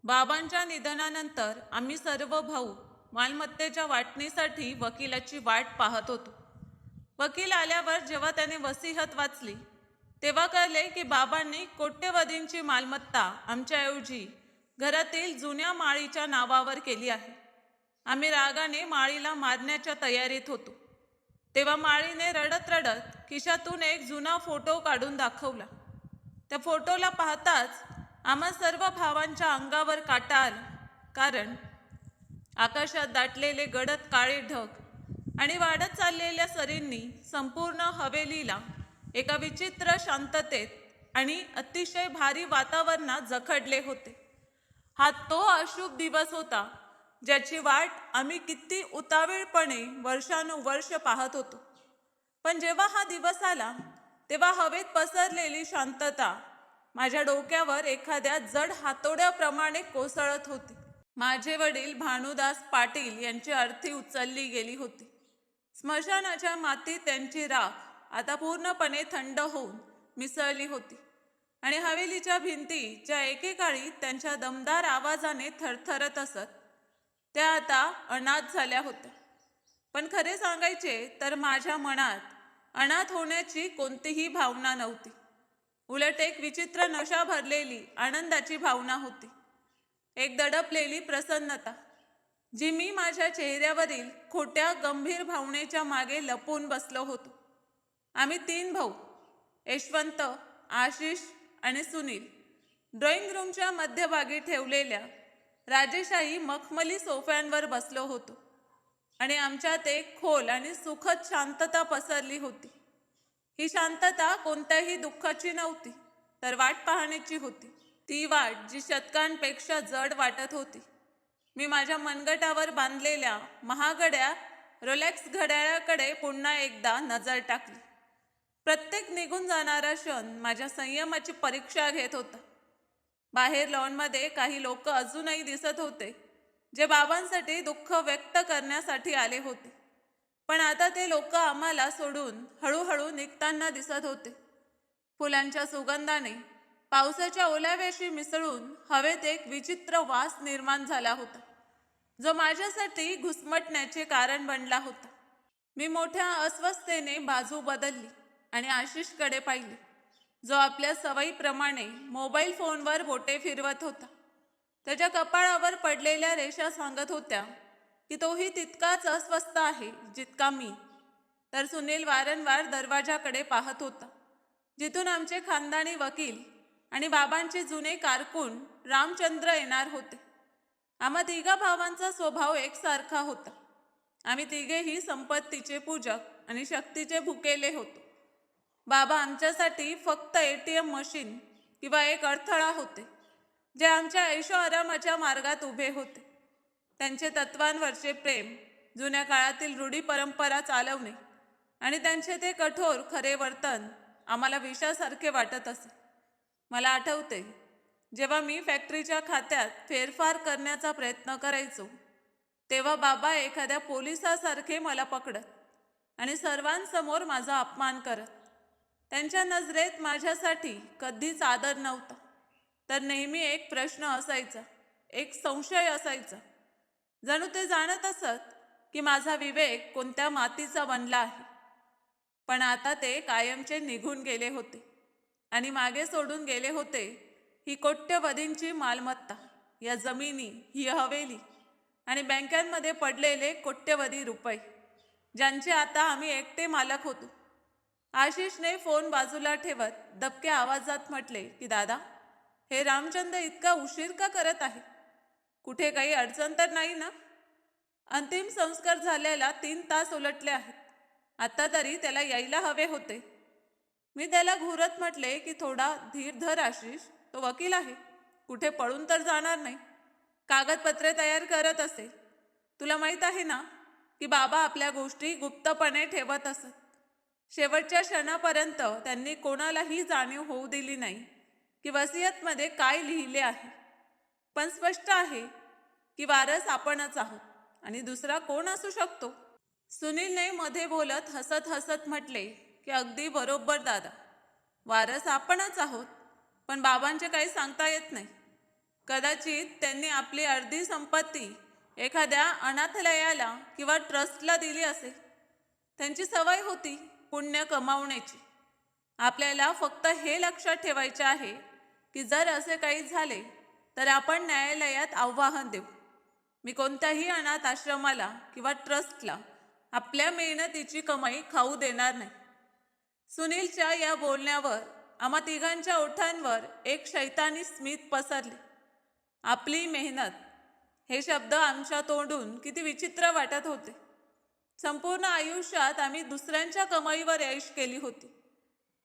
बाबांच्या निधनानंतर आम्ही सर्व भाऊ मालमत्तेच्या वाटणीसाठी वकिलाची वाट पाहत होतो. वकील आल्यावर जेव्हा त्याने वसिहत वाचली तेव्हा कळले की बाबांनी कोट्यवधींची मालमत्ता आमच्याऐवजी घरातील जुन्या माळीच्या नावावर केली आहे. आम्ही रागाने माळीला मारण्याच्या तयारीत होतो तेव्हा माळीने रडत रडत खिशातून एक जुना फोटो काढून दाखवला. त्या फोटोला पाहताच आम्हा सर्व भावांच्या अंगावर काटा आला, कारण आकाशात दाटलेले गडद काळे ढग आणि वाढत चाललेल्या सरींनी संपूर्ण हवेलीला एका विचित्र शांततेत आणि अतिशय भारी वातावरणात जखडले होते. हा तो अशुभ दिवस होता ज्याची वाट आम्ही किती उतावीळपणे वर्षानुवर्ष पाहत होतो. पण जेव्हा हा दिवस आला तेव्हा हवेत पसरलेली शांतता माझ्या डोक्यावर एखाद्या जड हातोड्याप्रमाणे कोसळत होती. माझे वडील भानुदास पाटील यांची अर्थी उचलली गेली होती. स्मशानाच्या मातीत त्यांची राख आता पूर्णपणे थंड होऊन मिसळली होती आणि हवेलीच्या भिंती ज्या एकेकाळी त्यांच्या दमदार आवाजाने थरथरत असत त्या आता अनाथ झाल्या होत्या. पण खरे सांगायचे तर माझ्या मनात अनाथ होण्याची कोणतीही भावना नव्हती. उलट एक विचित्र नशा भरलेली आनंदाची भावना होती, एक दडपलेली प्रसन्नता जी मी माझ्या चेहऱ्यावरील खोट्या गंभीर भावनेच्या मागे लपून बसलो होतो. आम्ही 3 भाऊ यशवंत, आशिष आणि सुनील ड्रॉइंग रूमच्या मध्यभागी ठेवलेल्या राजेशाही मखमली सोफ्यांवर बसलो होतो आणि आमच्यात एक खोल आणि सुखद शांतता पसरली होती. ही शांतता कोणत्याही दुःखाची नव्हती, तर वाट पाहण्याची होती. ती वाट जी शतकांपेक्षा जड वाटत होती. मी माझ्या मनगटावर बांधलेल्या महागड्या रोलेक्स घड्याळाकडे पुन्हा एकदा नजर टाकली. प्रत्येक निघून जाणारा क्षण माझ्या संयमाची परीक्षा घेत होता. बाहेर लॉनमध्ये काही लोक अजूनही दिसत होते जे बाबांसाठी दुःख व्यक्त करण्यासाठी आले होते. पण आता ते लोक आम्हाला सोडून हळूहळू निघताना दिसत होते. फुलांच्या सुगंधाने पावसाच्या ओलाव्याशी मिसळून हवेत एक विचित्र वास निर्माण झाला होता, जो माझ्यासाठी घुसमटण्याचे कारण बनला होता. मी मोठ्या अस्वस्थतेने बाजू बदलली आणि आशिषकडे पाहिले, जो आपल्या सवयीप्रमाणे मोबाईल फोनवर बोटे फिरवत होता. त्याच्या कपाळावर पडलेल्या रेषा सांगत होत्या की तोही तितकाच अस्वस्थ आहे जितका मी. तर सुनील वारंवार दरवाजाकडे पाहत होता, जिथून आमचे खानदानी वकील आणि बाबांचे जुने कारकून रामचंद्र येणार होते. आम्हा 3 भावांचा स्वभाव एकसारखा होता. आम्ही तिघेही संपत्तीचे पूजक आणि शक्तीचे भुकेले होतो. बाबा आमच्यासाठी फक्त ATM मशीन किंवा एक अडथळा होते, जे आमच्या ऐशोआरामाच्या मार्गात उभे होते. त्यांचे तत्वांवरचे प्रेम, जुन्या काळातील रूढी परंपरा चालवणे आणि त्यांचे ते कठोर खरे वर्तन आम्हाला विषासारखे वाटत असे. मला आठवते, जेव्हा मी फॅक्टरीच्या खात्यात फेरफार करण्याचा प्रयत्न करायचो तेव्हा बाबा एखाद्या पोलिसासारखे मला पकडत आणि सर्वांसमोर माझा अपमान करत. त्यांच्या नजरेत माझ्यासाठी कधीच आदर नव्हता, तर नेहमी एक प्रश्न असायचा, एक संशय असायचा. जणू ते जाणत असत की माझा विवेक कोणत्या मातीचा बनला आहे. पण आता ते कायमचे निघून गेले होते आणि मागे सोडून गेले होते ही कोट्यवधींची मालमत्ता, या जमिनी, ही हवेली आणि बँकांमध्ये पडलेले कोट्यवधी रुपये, ज्यांचे आता आम्ही एकटे मालक होतो. आशिषने फोन बाजूला ठेवत दबक्या आवाजात म्हटले की दादा, हे रामचंद्र इतका उशीर का करत आहे? कुठे काही अडचण तर नाही ना? अंतिम संस्कार झाल्याला 3 तास उलटले आहेत. आता तरी त्याला यायला हवे होते. मी त्याला घुरत म्हटले की थोडा धीर धर आशिष, तो वकील आहे, कुठे पळून तर जाणार नाही. कागदपत्रे तयार करत असेल. तुला माहीत आहे ना की बाबा आपल्या गोष्टी गुप्तपणे ठेवत असत. शेवटच्या क्षणापर्यंत त्यांनी कोणालाही जाणीव होऊ दिली नाही की वसियतमध्ये काय लिहिले आहे. पण स्पष्ट आहे की वारस आपणच आहोत आणि दुसरा कोण असू शकतो? सुनीलने मध्ये बोलत हसत हसत म्हटले की अगदी बरोबर दादा, वारस आपणच आहोत, पण बाबांचे काही सांगता येत नाही. कदाचित त्यांनी आपली अर्धी संपत्ती एखाद्या अनाथालयाला किंवा ट्रस्टला दिली असेल. त्यांची सवय होती पुण्य कमावण्याची. आपल्याला फक्त हे लक्षात ठेवायचे आहे की जर असे काही झाले तर आपण न्यायालयात आव्हान देऊ. मी कोणत्याही अनाथ आश्रमाला किंवा ट्रस्टला आपल्या मेहनतीची कमाई खाऊ देणार नाही. सुनीलच्या या बोलण्यावर आम्हा तिघांच्या ओठांवर एक शैतानी स्मित पसरले. आपली मेहनत हे शब्द आमच्या तोंडून किती विचित्र वाटत होते. संपूर्ण आयुष्यात आम्ही दुसऱ्यांच्या कमाईवर ऐश केली होती,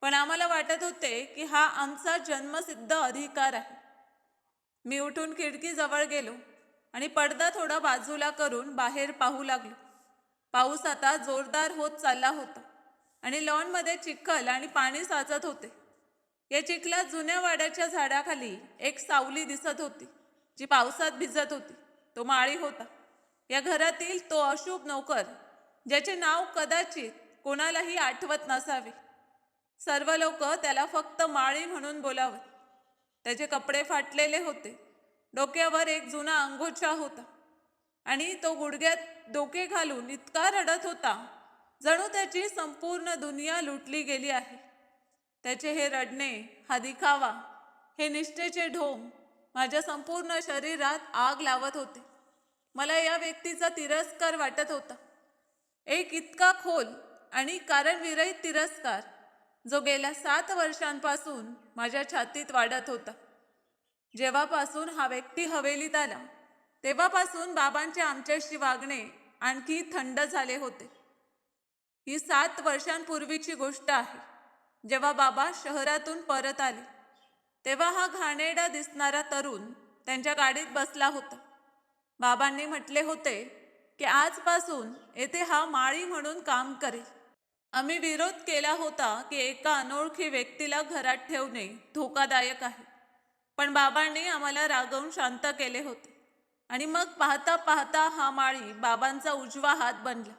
पण आम्हाला वाटत होते की हा आमचा जन्मसिद्ध अधिकार आहे. मी उठून खिडकीजवळ गेलो आणि पडदा थोडा बाजूला करून बाहेर पाहू लागलो. पाऊस आता जोरदार होत चालला होता आणि लॉनमध्ये चिखल आणि पाणी साचत होते. या चिखलात जुन्या वाड्याच्या झाडाखाली एक सावली दिसत होती जी पावसात भिजत होती. तो माळी होता. या घरातील तो अशुभ नोकर ज्याचे नाव कदाचित कोणालाही आठवत नसावे. सर्व लोक त्याला फक्त माळी म्हणून बोलावत. त्याचे कपडे फाटलेले होते. डोक्यावर एक जुना अंगोछा होता आणि तो गुडघ्यात डोके घालून इतका रडत होता जणू त्याची संपूर्ण दुनिया लुटली गेली आहे. त्याचे हे रडणे, हा दिखावा, हे निष्ठेचे ढोंग माझ्या संपूर्ण शरीरात आग लावत होते. मला या व्यक्तीचा तिरस्कार वाटत होता. एक इतका खोल आणि कारणविरहित तिरस्कार जो गेल्या 7 वर्षांपासून माझ्या छातीत वाढत होता. जेव्हापासून हा व्यक्ती हवेलीत आला तेव्हापासून बाबांचे आमच्याशी वागणे आणखी थंड झाले होते. ही 7 वर्षांपूर्वीची गोष्ट आहे. जेव्हा बाबा शहरातून परत आले तेव्हा हा घाणेरडा दिसणारा तरुण त्यांच्या गाडीत बसला होता. बाबांनी म्हटले होते की आजपासून येथे हा माळी म्हणून काम करेल. आम्ही विरोध केला होता की एका अनोळखी व्यक्तीला घरात ठेवणे धोकादायक आहे, पण बाबांनी आम्हाला रागवून शांत केले होते. आणि मग पाहता पाहता हा माळी बाबांचा उजवा हात बनला.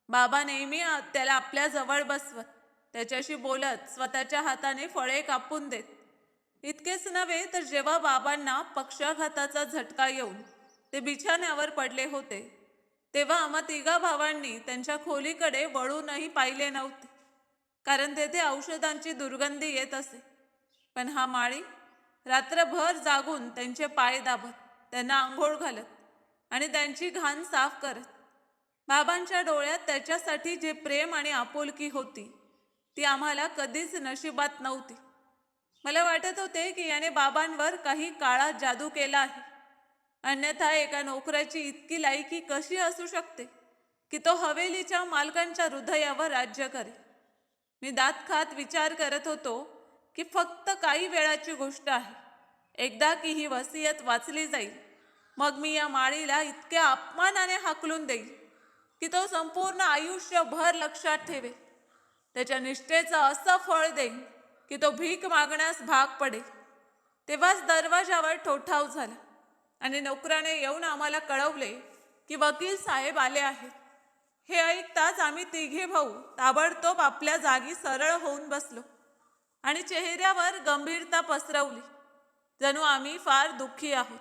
बाबा नेहमी त्याला आपल्या जवळ बसवत, त्याच्याशी बोलत, स्वतःच्या हाताने फळे कापून देत. इतकेच नव्हे तर जेव्हा बाबांना पक्षाघाताचा झटका येऊन ते बिछाण्यावर पडले होते तेव्हा आम्हा तिघा भावांनी त्यांच्या खोलीकडे वळूनही पाहिले नव्हते, कारण तेथे औषधांची दुर्गंधी येत असे. पण हा माळी रात्रभर जागून त्यांचे पाय दाबत, त्यांना आंघोळ घालत आणि त्यांची घाण साफ करत. बाबांच्या डोळ्यात त्याच्यासाठी जे प्रेम आणि आपुलकी होती ती आम्हाला कधीच नशिबात नव्हती. मला वाटत होते की याने बाबांवर काही काळा जादू केला आहे, अन्यथा एका नोकराची इतकी लायकी कशी असू शकते की तो हवेलीच्या मालकांच्या हृदयावर राज्य करेल. मी दात खात विचार करत होतो की फक्त काही वेळाची गोष्ट आहे. एकदा की ही वसियत वाचली जाईल, मग मी या माळीला इतक्या अपमानाने हाकलून देईल की तो संपूर्ण आयुष्यभर लक्षात ठेवेल. त्याच्या निष्ठेचं असं फळ देईल की तो भीक मागण्यास भाग पडेल. तेव्हाच दरवाजावर ठोठाव झाला आणि नोकराने येऊन आम्हाला कळवले की वकील साहेब आले आहेत. हे ऐकताच आम्ही तिघे भाऊ ताबडतोब आपल्या जागी सरळ होऊन बसलो आणि चेहऱ्यावर गंभीरता पसरवली, जणू आम्ही फार दुःखी आहोत.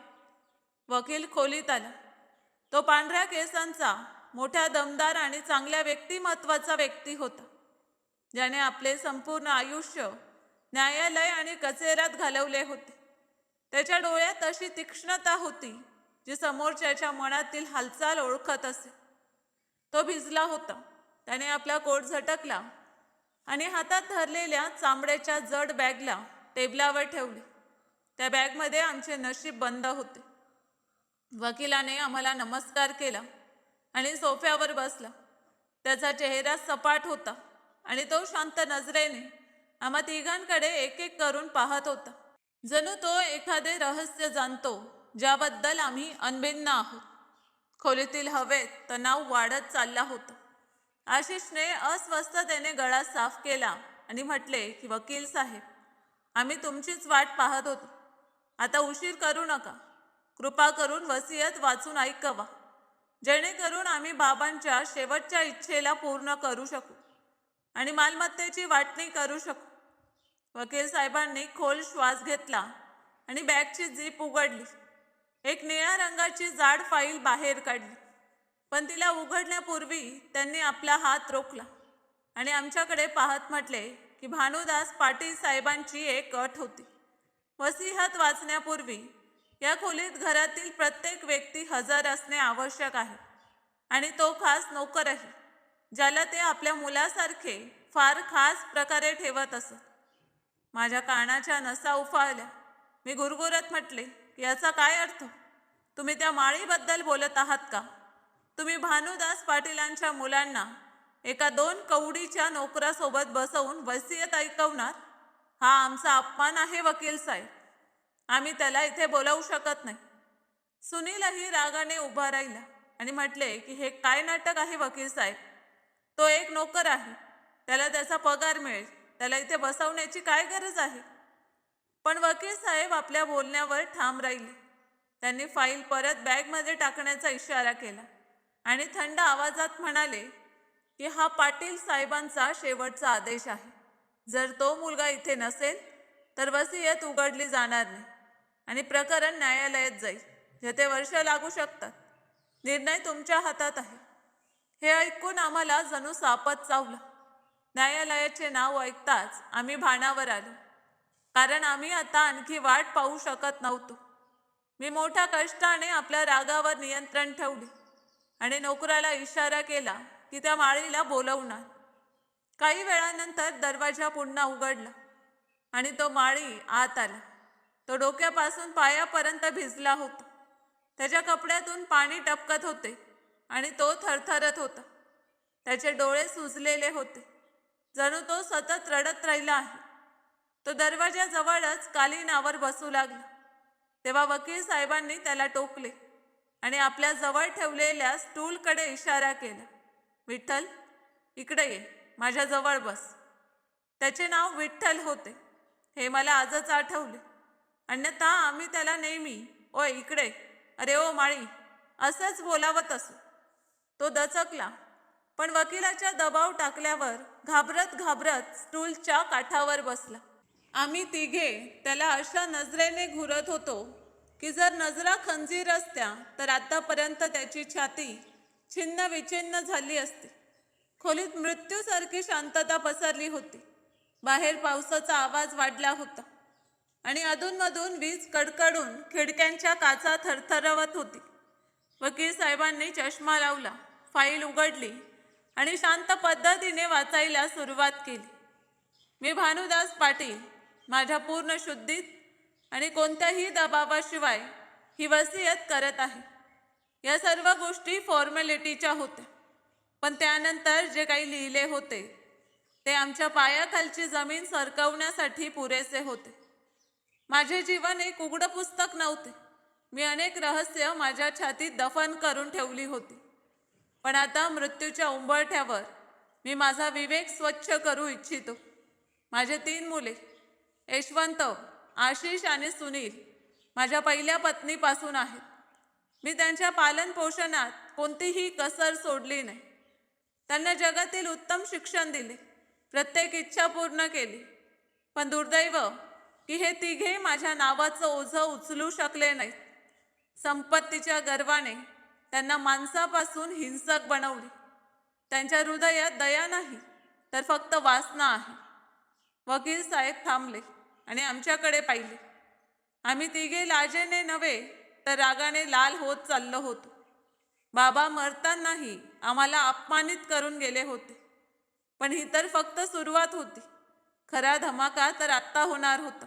वकील खोलीत आला. तो पांढऱ्या केसांचा, मोठ्या दमदार आणि चांगल्या व्यक्तिमत्वाचा व्यक्ती होता, ज्याने आपले संपूर्ण आयुष्य न्यायालय आणि कचेऱ्यात घालवले होते. त्याच्या डोळ्यात अशी तीक्ष्णता होती जी समोरच्याच्या मनातील हालचाल ओळखत असे. तो भिजला होता. त्याने आपला कोट झटकला आणि हातात धरलेल्या चांबड्याच्या जड बॅगला टेबलावर ठेवले. त्या बॅगमध्ये आमचे नशीब बंद होते. वकिलाने आम्हाला नमस्कार केला आणि सोफ्यावर बसला. त्याचा चेहरा सपाट होता आणि तो शांत नजरेने आम्हा तिघांकडे एक एक करून पाहत होता, जणू तो एखादे रहस्य जाणतो ज्याबद्दल आम्ही अनभिज्ञ आहोत. खोलीतील हवेत तणाव वाढत चालला होता. आशिषने अस्वस्थतेने गळा साफ केला आणि म्हटले की वकील साहेब, आम्ही तुमचीच वाट पाहत होतो. आता उशीर करू नका. कृपा करून वसियत वाचून ऐकवा, जेणेकरून आम्ही बाबांच्या शेवटच्या इच्छेला पूर्ण करू शकू आणि मालमत्तेची वाटणी करू शकू. वकील साहेबांनी खोल श्वास घेतला आणि बॅगची झीप उघडली. एक निळ्या रंगाची जाड फाईल बाहेर काढली, पण तिला उघडण्यापूर्वी त्यांनी आपला हात रोखला आणि आमच्याकडे पाहत म्हटले की भानुदास पाटील साहेबांची एक अट होती. वसीहत वाचण्यापूर्वी या खोलीत घरातील प्रत्येक व्यक्ती हजर असणे आवश्यक आहे, आणि तो खास नोकरही, ज्याला ते आपल्या मुलासारखे फार खास प्रकारे ठेवत असत. माझ्या कानाच्या नसा उफाळल्या. मी गुरगुरत म्हटले, याचा काय अर्थ? तुम्ही त्या माळीबद्दल बोलत आहात का? तुम्ही भानुदास पाटीलांच्या मुलांना एका 2 कवडीच्या नोकरासोबत बसवून वसियत ऐकवणार? हा आमचा अपमान आहे वकील साहेब. आम्ही त्याला इथे बोलावू शकत नाही. सुनीलही रागाने उभा राहिला आणि म्हटले की हे काय नाटक आहे वकील साहेब? तो एक नोकर आहे, त्याला त्याचा पगार मिळेल, त्याला इथे बसवण्याची काय गरज आहे? पण वकील साहेब आपल्या बोलण्यावर ठाम राहिले. त्यांनी फाईल परत बॅगमध्ये टाकण्याचा इशारा केला आणि थंड आवाजात म्हणाले की हा पाटील साहेबांचा शेवटचा आदेश आहे. जर तो मुलगा इथे नसेल तर वसियत उघडली जाणार नाही आणि प्रकरण न्यायालयात जाईल, जेथे वर्ष लागू शकतात. निर्णय तुमच्या हातात आहे. हे ऐकून आम्हाला जणू सापच चावलं. न्यायालयाचे नाव ऐकताच आम्ही भानावर आलो, कारण आम्ही आता आणखी वाट पाहू शकत नव्हतो. मी मोठ्या कष्टाने आपल्या रागावर नियंत्रण ठेवले आणि नोकराला इशारा केला की त्या माळीला बोलवणार. काही वेळानंतर दरवाजा पुन्हा उघडला आणि तो माळी आत आला. तो डोक्यापासून पायापर्यंत भिजला होता. त्याच्या कपड्यातून पाणी टपकत होते आणि तो थरथरत होता. त्याचे डोळे सुजलेले होते, जणू तो सतत रडत राहिला आहे. तो दरवाजाजवळच कालीनावर बसू लागला. तेव्हा वकील साहेबांनी त्याला टोकले आणि आपल्या जवळ ठेवलेल्या स्टूलकडे इशारा केला. विठ्ठल, इकडे ये, माझ्याजवळ बस. त्याचे नाव विठ्ठल होते हे मला आजच आठवले. अन्यथा आम्ही त्याला नेहमी ओय इकडे, अरे ओ माळी असंच बोलावत असू. तो दचकला, पण वकिलाच्या दबाव टाकल्यावर घाबरत घाबरत स्टूलच्या काठावर बसला. आम्ही तिघे त्याला अशा नजरेने घुरत होतो की जर नजरा खंजीर असत्या तर आतापर्यंत त्याची छाती छिन्न विछिन्न झाली असती. खोलीत मृत्यूसारखी शांतता पसरली होती. बाहेर पावसाचा आवाज वाढला होता आणि अधूनमधून वीज कडकडून खिडक्यांच्या काचा थरथरवत होती. वकील साहेबांनी चष्मा लावला, फाईल उघडली आणि शांत पद्धतीने वाचायला सुरुवात केली. मी भानुदास पाटील माझ्या पूर्ण शुद्धीत आणि कोणत्याही दबावाशिवाय ही वसियत करत आहे. या सर्व गोष्टी फॉर्मॅलिटीच्या होत्या, पण त्यानंतर जे काही लिहिले होते ते आमच्या पायाखालची जमीन सरकवण्यासाठी पुरेसे होते. माझे जीवन एक उघडं पुस्तक नव्हते. मी अनेक रहस्य माझ्या छातीत दफन करून ठेवली होती. पण आता मृत्यूच्या उंबरठ्यावर मी माझा विवेक स्वच्छ करू इच्छितो. माझे 3 मुले यशवंत, आशिष आणि सुनील माझ्या पहिल्या पत्नीपासून आहेत. मी त्यांच्या पालनपोषणात कोणतीही कसर सोडली नाही. त्यांना जगातील उत्तम शिक्षण दिले, प्रत्येक इच्छा पूर्ण केली. पण दुर्दैव की हे तिघे माझ्या नावाचं ओझं उचलू शकले नाहीत. संपत्तीच्या गर्वाने त्यांना माणसापासून हिंसक बनवले. त्यांच्या हृदयात दया नाही तर फक्त वासना आहे. वकील साहेब थांबले आणि आमच्याकडे पाहिले. आम्ही तिघे लाजेने नव्हे तर रागाने लाल होत चाललो होतो. बाबा मरतानाही आम्हाला अपमानित करून गेले होते, पण ही तर फक्त सुरुवात होती. खरा धमाका तर आत्ता होणार होता.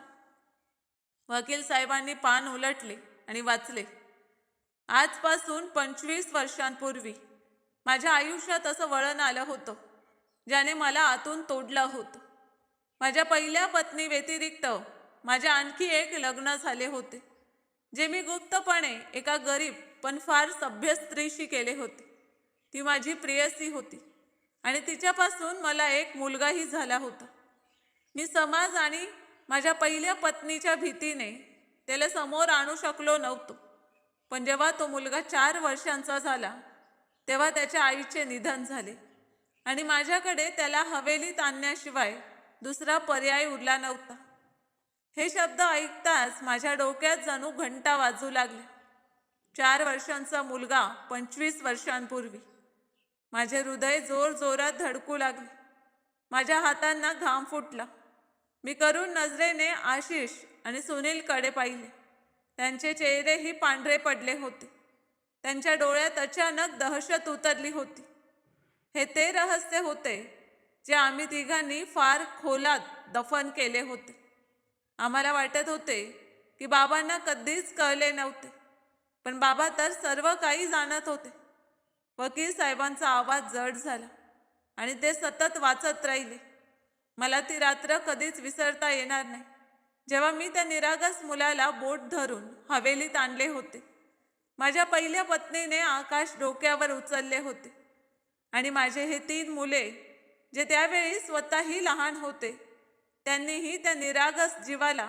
वकील साहेबांनी पान उलटले आणि वाचले. आजपासून 25 वर्षांपूर्वी माझ्या आयुष्यात असं वळण आलं होतं ज्याने मला आतून तोडलं होतं. माझ्या पहिल्या पत्नी व्यतिरिक्त माझे आणखी एक लग्न झाले होते, जे मी गुप्तपणे एका गरीब पण फार सभ्य स्त्रीशी केले होते. ती माझी प्रेयसी होती आणि तिच्यापासून मला एक मुलगाही झाला होता. मी समाज आणि माझ्या पहिल्या पत्नीच्या भीतीने त्याला समोर आणू शकलो नव्हतो. पण जेव्हा तो मुलगा 4 वर्षांचा झाला तेव्हा त्याच्या आईचे निधन झाले आणि माझ्याकडे त्याला हवेलीत आणण्याशिवाय दुसरा पर्याय उरला नव्हता. हे शब्द ऐकताच माझ्या डोक्यात जणू घंटा वाजू लागल्या. 4 वर्षांचा मुलगा 25 वर्षांपूर्वी. माझे हृदय जोर जोरात धडकू लागले. माझ्या हातांना घाम फुटला. मी करुण नजरेने आशिष आणि सुनीलकडे पाहिले. त्यांचे चेहरेही पांढरे पडले होते. त्यांच्या डोळ्यात अचानक दहशत उतरली होती. हे ते रहस्य होते जे आम्ही तिघांनी फार खोलात दफन केले होते. आम्हाला वाटत होते की बाबांना कधीच कळले नव्हते, पण बाबा तर सर्व काही जाणत होते. वकील साहेबांचा आवाज जड झाला आणि ते सतत वाचत राहिले. मला ती रात्र कधीच विसरता येणार नाही, जेव्हा मी त्या निरागस मुलाला बोट धरून हवेलीत आणले होते. माझ्या पहिल्या पत्नीने आकाश डोक्यावर उचलले होते आणि माझे हे 3 मुले, जे त्यावेळी स्वतःही लहान होते, त्यांनीही त्या निरागस जीवाला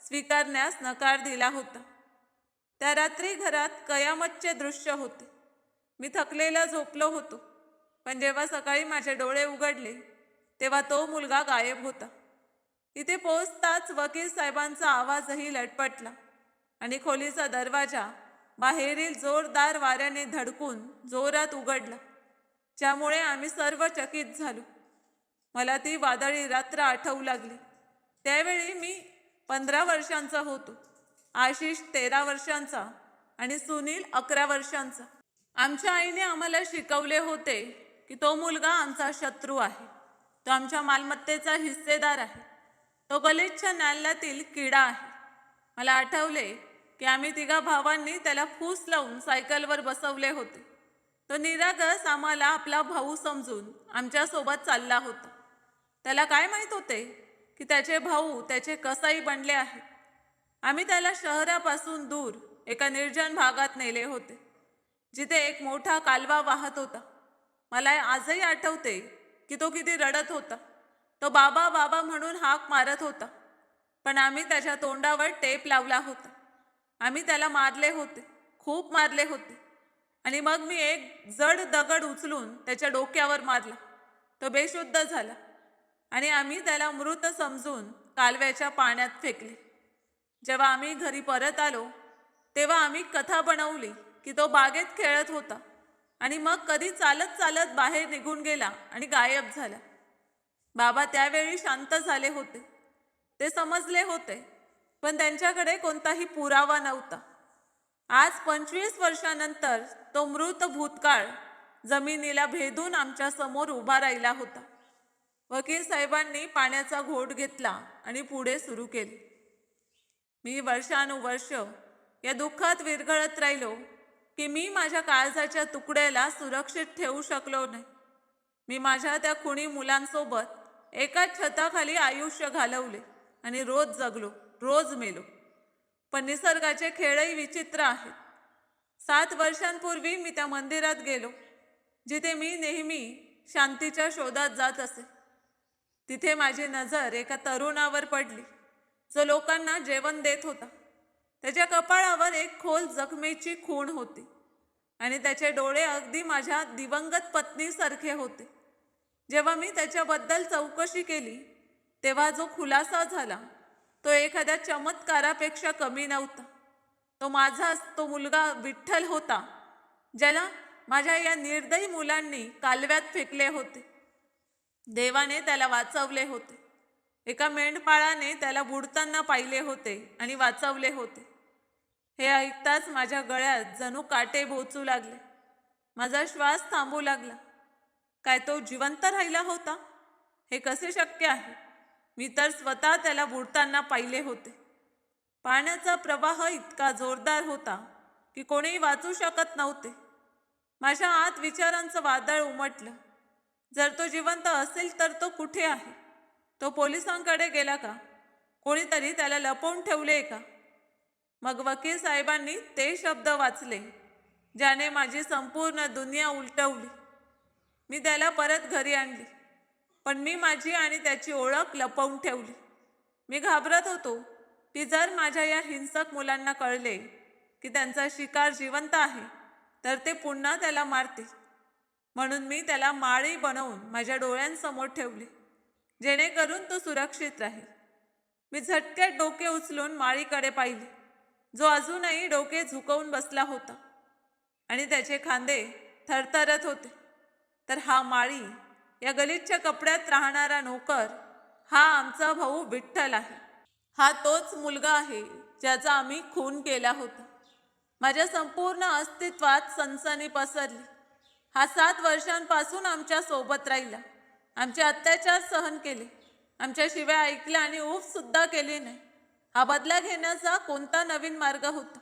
स्वीकारण्यास नकार दिला होता. त्या रात्री घरात कयामतचे दृश्य होते. मी थकलेला झोपलो होतो, पण जेव्हा सकाळी माझे डोळे उघडले तेव्हा तो मुलगा गायब होता. इथे पोहोचताच वकील साहेबांचा आवाजही लटपटला आणि खोलीचा दरवाजा बाहेरील जोरदार वाऱ्याने धडकून जोरात उघडला, ज्यामुळे आम्ही सर्व चकित झालो. मला ती वादळी रात्र आठवू लागली. त्यावेळी मी 15 वर्षांचा होतो, आशिष 13 वर्षांचा आणि सुनील 11 वर्षांचा. आमच्या आईने आम्हाला शिकवले होते की तो मुलगा आमचा शत्रू आहे, तो आमच्या मालमत्तेचा हिस्सेदार आहे, तो गलिच्छ नाल्यातील किडा आहे. मला आठवले की आम्ही तिघा भावांनी त्याला फूस लावून सायकलवर बसवले होते. तो निरागस आम्हाला आपला भाऊ समजून आमच्यासोबत चालला होता. त्याला काय माहीत होते की त्याचे भाऊ त्याचे कसाई बनले आहेत. आम्ही त्याला शहरापासून दूर एका निर्जन भागात नेले होते, जिथे एक मोठा कालवा वाहत होता. मला आजही आठवते की तो किती रडत होता. तो बाबा बाबा म्हणून हाक मारत होता, पण आम्ही त्याच्या तोंडावर टेप लावला होता. आम्ही त्याला मारले होते, खूप मारले होते, आणि मग मी एक जड दगड उचलून त्याच्या डोक्यावर मारला. तो बेशुद्ध झाला आणि आम्ही त्याला मृत समजून कालव्याच्या पाण्यात फेकले. जेव्हा आम्ही घरी परत आलो तेव्हा आम्ही कथा बनवली की तो बागेत खेळत होता आणि मग कधी चालत चालत बाहेर निघून गेला आणि गायब झाला. बाबा त्यावेळी शांत झाले होते. ते समजले होते, पण त्यांच्याकडे कोणताही पुरावा नव्हता. आज 25 वर्षानंतर तो मृत भूतकाळ जमिनीला भेदून आमच्या समोर उभा राहिला होता. वकील साहेबांनी पाण्याचा घोट घेतला आणि पुढे सुरू केले. मी वर्षानुवर्ष या दुःखात विरघळत राहिलो की मी माझ्या काळजाच्या तुकड्याला सुरक्षित ठेवू शकलो नाही. मी माझ्या त्या खुणी मुलांसोबत एकाच छताखाली आयुष्य घालवले आणि रोज जगलो, रोज मेलो. पण निसर्गाचे खेळही विचित्र आहेत. 7 वर्षांपूर्वी मी त्या मंदिरात गेलो, जिथे मी नेहमी शांतीच्या शोधात जात असे. तिथे माझी नजर एका तरुणावर पडली, जो लोकांना जेवण देत होता. त्याच्या कपाळावर एक खोल जखमेची खूण होती आणि त्याचे डोळे अगदी माझ्या दिवंगत पत्नीसारखे होते. जेव्हा मी त्याच्याबद्दल चौकशी केली तेव्हा जो खुलासा झाला तो एखाद्या चमत्कारापेक्षा कमी नव्हता. तो मुलगा विठ्ठल होता, ज्याला माझ्या या निर्दयी मुलांनी कालव्यात फेकले होते. देवाने त्याला वाचवले होते. एका मेंढपाळाने त्याला बुडताना पाहिले होते आणि वाचवले होते. हे ऐकताच माझ्या गळ्यात जणू काटे बोचू लागले. माझा श्वास थांबू लागला. काय तो जिवंत राहिला होता? हे कसे शक्य आहे? मी तर स्वतः त्याला बुडताना पाहिले होते. पाण्याचा प्रवाह इतका जोरदार होता की कोणीही वाचू शकत नव्हते. माझ्या आत विचारांचं वादळ उमटलं. जर तो जिवंत असेल तर तो कुठे आहे? तो पोलिसांकडे गेला का? कोणीतरी त्याला लपवून ठेवले का? मग वकील साहेबांनी ते शब्द वाचले ज्याने माझी संपूर्ण दुनिया उलटवली. मी त्याला परत घरी आणली, पण मी माझी आणि त्याची ओळख लपवून ठेवली. मी घाबरत होतो की जर माझ्या या हिंसक मुलांना कळले की त्यांचा शिकार जिवंत आहे तर ते पुन्हा त्याला मारतील. म्हणून मी त्याला माळी बनवून माझ्या डोळ्यांसमोर ठेवले, जेणेकरून तो सुरक्षित राहील. मी झटक्यात डोके उचलून माळीकडे पाहिले, जो अजूनही डोके झुकवून बसला होता आणि त्याचे खांदे थरथरत होते. तर हा माळी, या गलिच्छ कपड्यात राहणारा नोकर, हा आमचा भाऊ विठ्ठल आहे. हा तोच मुलगा आहे ज्याचा आम्ही खून केला होता. माझ्या संपूर्ण अस्तित्वात सनसनी पसरली. हा 7 वर्षांपासून आमच्या सोबत राहिला, आमचे अत्याचार सहन केले, आमच्या शिव्या ऐकल्या आणि ऊफ सुद्धा केली नाही. हा बदला घेण्याचा कोणता नवीन मार्ग होता?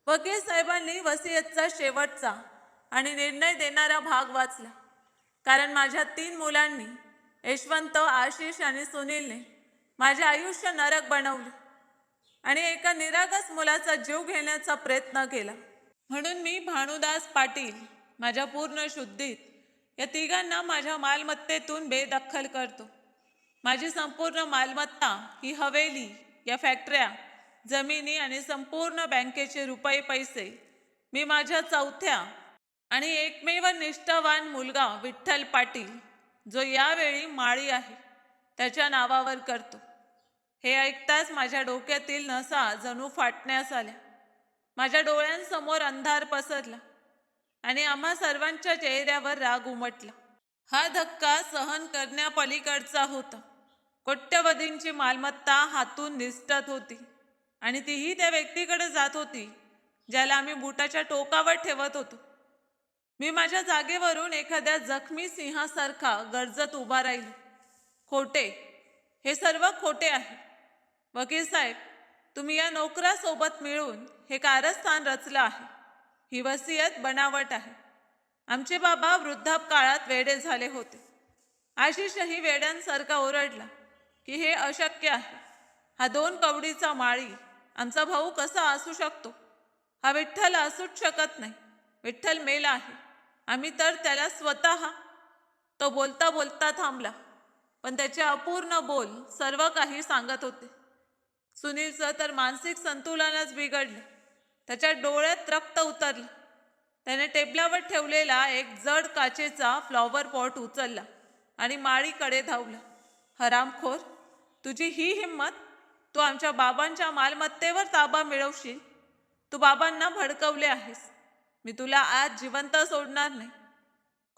वकील साहेबांनी वसियतचा शेवटचा आणि निर्णय देणारा भाग वाचला. कारण माझ्या 3 मुलांनी, यशवंत, आशिष आणि सुनीलने, माझे आयुष्य नरक बनवले आणि एका निरागस मुलाचा जीव घेण्याचा प्रयत्न केला. म्हणून मी, भानुदास पाटील, माझ्या पूर्ण शुद्धीत या तिघांना माझ्या मालमत्तेतून बेदखल करतो. माझी संपूर्ण मालमत्ता ही हवेली, या फॅक्टऱ्या, जमिनी आणि संपूर्ण बँकेचे रुपये पैसे मी माझ्या चौथ्या आणि एकमेव निष्ठावान मुलगा विठ्ठल पाटील, जो यावेळी माळी आहे, त्याच्या नावावर करतो. हे ऐकताच माझ्या डोक्यातील नसा जणू फाटण्यास आल्या. माझ्या डोळ्यांसमोर अंधार पसरला आणि आम्हा सर्वांच्या चेहऱ्यावर राग उमटला. हा धक्का सहन करण्यापलीकडचा होता. कोट्यवधींची मालमत्ता हातून निसटत होती आणि तीही त्या व्यक्तीकडे जात होती ज्याला आम्ही बुटाच्या टोकावर ठेवत होतो. मी माझ्या जागेवरून एखाद्या जखमी सिंहासारखा गरजत उभा राहिलो. खोटे, हे सर्व खोटे आहे. वकील साहेब, तुम्ही या नोकरासोबत मिळून हे कारस्थान रचलं आहे. ही वसियत बनावट आहे. आमचे बाबा वृद्धापकाळात वेडे झाले होते. आशिषही वेड्यांसारखा ओरडला की हे अशक्य आहे. हा 2 कवडीचा माळी आमचा भाऊ कसा असू शकतो? हा विठ्ठल असूच शकत नाही. विठ्ठल मेला आहे. आम्ही तर त्याला स्वतः. तो बोलता बोलता थांबला, पण त्याचे अपूर्ण बोल सर्व काही सांगत होते. सुनीलचं तर मानसिक संतुलनच बिघडलं. त्याच्या डोळ्यात रक्त उतरलं. त्याने टेबलावर ठेवलेला एक जड काचेचा फ्लॉवर पॉट उचलला आणि माळीकडे धावला. हरामखोर, तुझी ही हिंमत? तू आमच्या बाबांच्या मालमत्तेवर ताबा मिळवशील? तू बाबांना भडकवले आहेस. मी तुला आज जिवंत सोडणार नाही.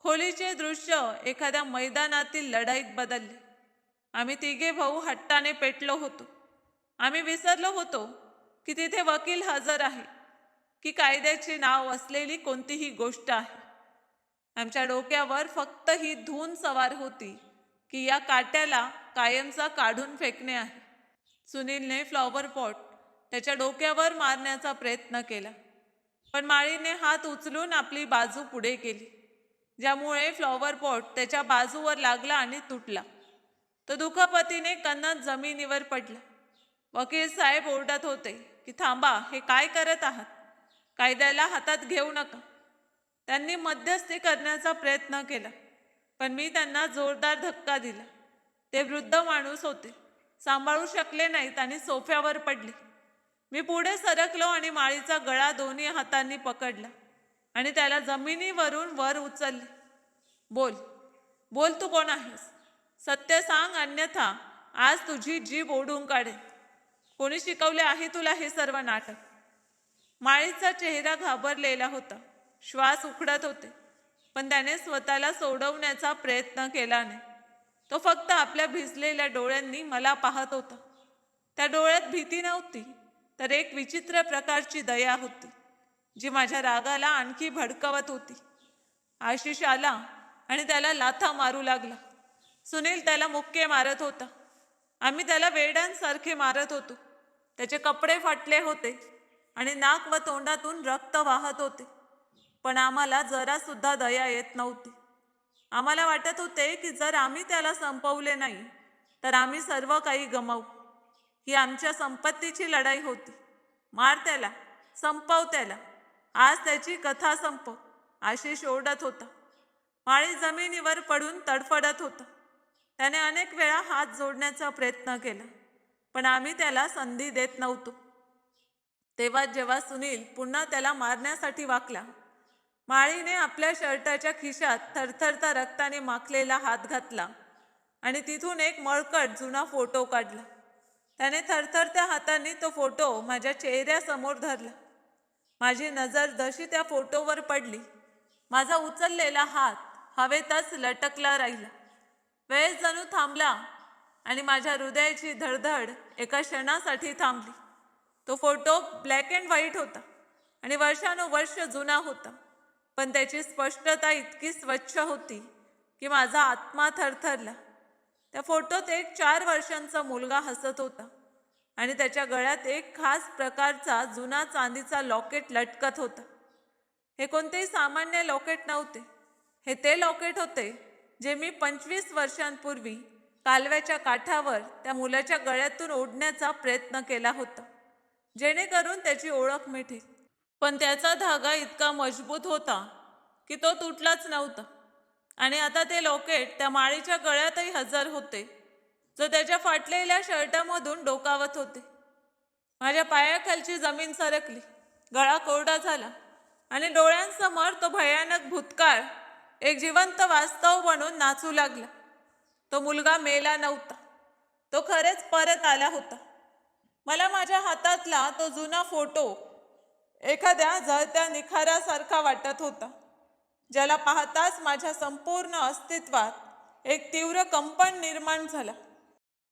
खोलीचे दृश्य एखाद्या मैदानातील लढाईत बदलले. आम्ही तिघे भाऊ हट्टाने पेटलो होतो. आम्ही विसरलो होतो की तिथे वकील हजर आहे, की कायद्याचे नाव असलेली कोणतीही गोष्ट आहे. आमच्या डोक्यावर फक्त ही धून सवार होती की या काट्याला कायमचा काढून फेकणे आहे. सुनीलने फ्लॉवर पॉट त्याच्या डोक्यावर मारण्याचा प्रयत्न केला, पण माळीने हात उचलून आपली बाजू पुढे केली, ज्यामुळे फ्लॉवर पॉट त्याच्या बाजूवर लागला आणि तुटला. तो दुखापतीने कन्नत जमिनीवर पडला. वकील साहेब ओरडत होते की थांबा, हे काय करत आहात? कायद्याला हातात घेऊ नका. त्यांनी मध्यस्थी करण्याचा प्रयत्न केला, पण मी त्यांना जोरदार धक्का दिला. ते वृद्ध माणूस होते, सांभाळू शकले नाहीत आणि सोफ्यावर पडले. मी पुढे सरकलो आणि माळीचा गळा दोन्ही हातांनी पकडला आणि त्याला जमिनीवरून वर उचलले. बोल, बोल, तू कोण आहेस? सत्य सांग, अन्यथा आज तुझी जीभ ओढून काढेल. कोणी शिकवले आहे तुला हे सर्व नाटक? माळीचा चेहरा घाबरलेला होता. श्वास उखडत होते, पण त्याने स्वतःला सोडवण्याचा प्रयत्न केला नाही. तो फक्त आपल्या भिजलेल्या डोळ्यांनी मला पाहत होता. त्या डोळ्यात भीती नव्हती, तर एक विचित्र प्रकारची दया होती, जी माझ्या रागाला आणखी भडकवत होती. आशिष आला आणि त्याला लाथा मारू लागला. सुनील त्याला मुक्के मारत होता. आम्ही त्याला वेड्यांसारखे मारत होतो. त्याचे कपडे फाटले होते आणि नाक व तोंडातून रक्त वाहत होते, पण आम्हाला जरा सुद्धा दया येत नव्हती. आम्हाला वाटत होते की जर आम्ही त्याला संपवले नाही तर आम्ही सर्व काही गमावू. ही आमच्या संपत्तीची लढाई होती. मार त्याला, संपव त्याला, आज त्याची कथा संपव, आशिष ओरडत होता. माळी जमिनीवर पडून तडफडत होता. त्याने अनेक वेळा हात जोडण्याचा प्रयत्न केला, पण आम्ही त्याला संधी देत नव्हतो. तेव्हा जेव्हा सुनील पुन्हा त्याला मारण्यासाठी वाकला, माळीने आपल्या शर्टाच्या खिशात थरथरता रक्ताने माखलेला हात घातला आणि तिथून एक मळकट जुना फोटो काढला. त्याने थरथरत्या हाताने तो फोटो माझ्या चेहऱ्यासमोर धरला. माझी नजर जशी त्या फोटोवर पडली, माझा उचललेला हात हवेतच लटकला राहिला. वेळ जणू थांबला आणि माझ्या हृदयाची धडधड एका क्षणासाठी थांबली. तो फोटो ब्लॅक अँड व्हाईट होता आणि वर्षानुवर्ष जुना होता, पण त्याची स्पष्टता इतकी स्वच्छ होती की माझा आत्मा थरथरला. त्या फोटोत एक 4 वर्षांचा मुलगा हसत होता आणि त्याच्या गळ्यात एक खास प्रकारचा जुना चांदीचा लॉकेट लटकत होता. हे कोणतेही सामान्य लॉकेट नव्हते. हे ते लॉकेट होते जे मी 25 वर्षांपूर्वी कालव्याच्या काठावर त्या मुलाच्या गळ्यातून ओढण्याचा प्रयत्न केला होता, जेणेकरून त्याची ओळख मिळेल. पण त्याचा धागा इतका मजबूत होता की तो तुटलाच नव्हता. आणि आता ते लॉकेट त्या माळीच्या गळ्यातही हजर होते, जो त्याच्या फाटलेल्या शर्टामधून डोकावत होते. माझ्या पायाखालची जमीन सरकली, गळा कोरडा झाला आणि डोळ्यांसमोर तो भयानक भूतकाळ एक जिवंत वास्तव बनून नाचू लागला. तो मुलगा मेला नव्हता, तो खरेच परत आला होता. मला माझ्या हातातला तो जुना फोटो एखाद्या जळत्या निखारासारखा वाटत होता, ज्याला पाहताच माझ्या संपूर्ण अस्तित्वात एक तीव्र कंपन निर्माण झाला.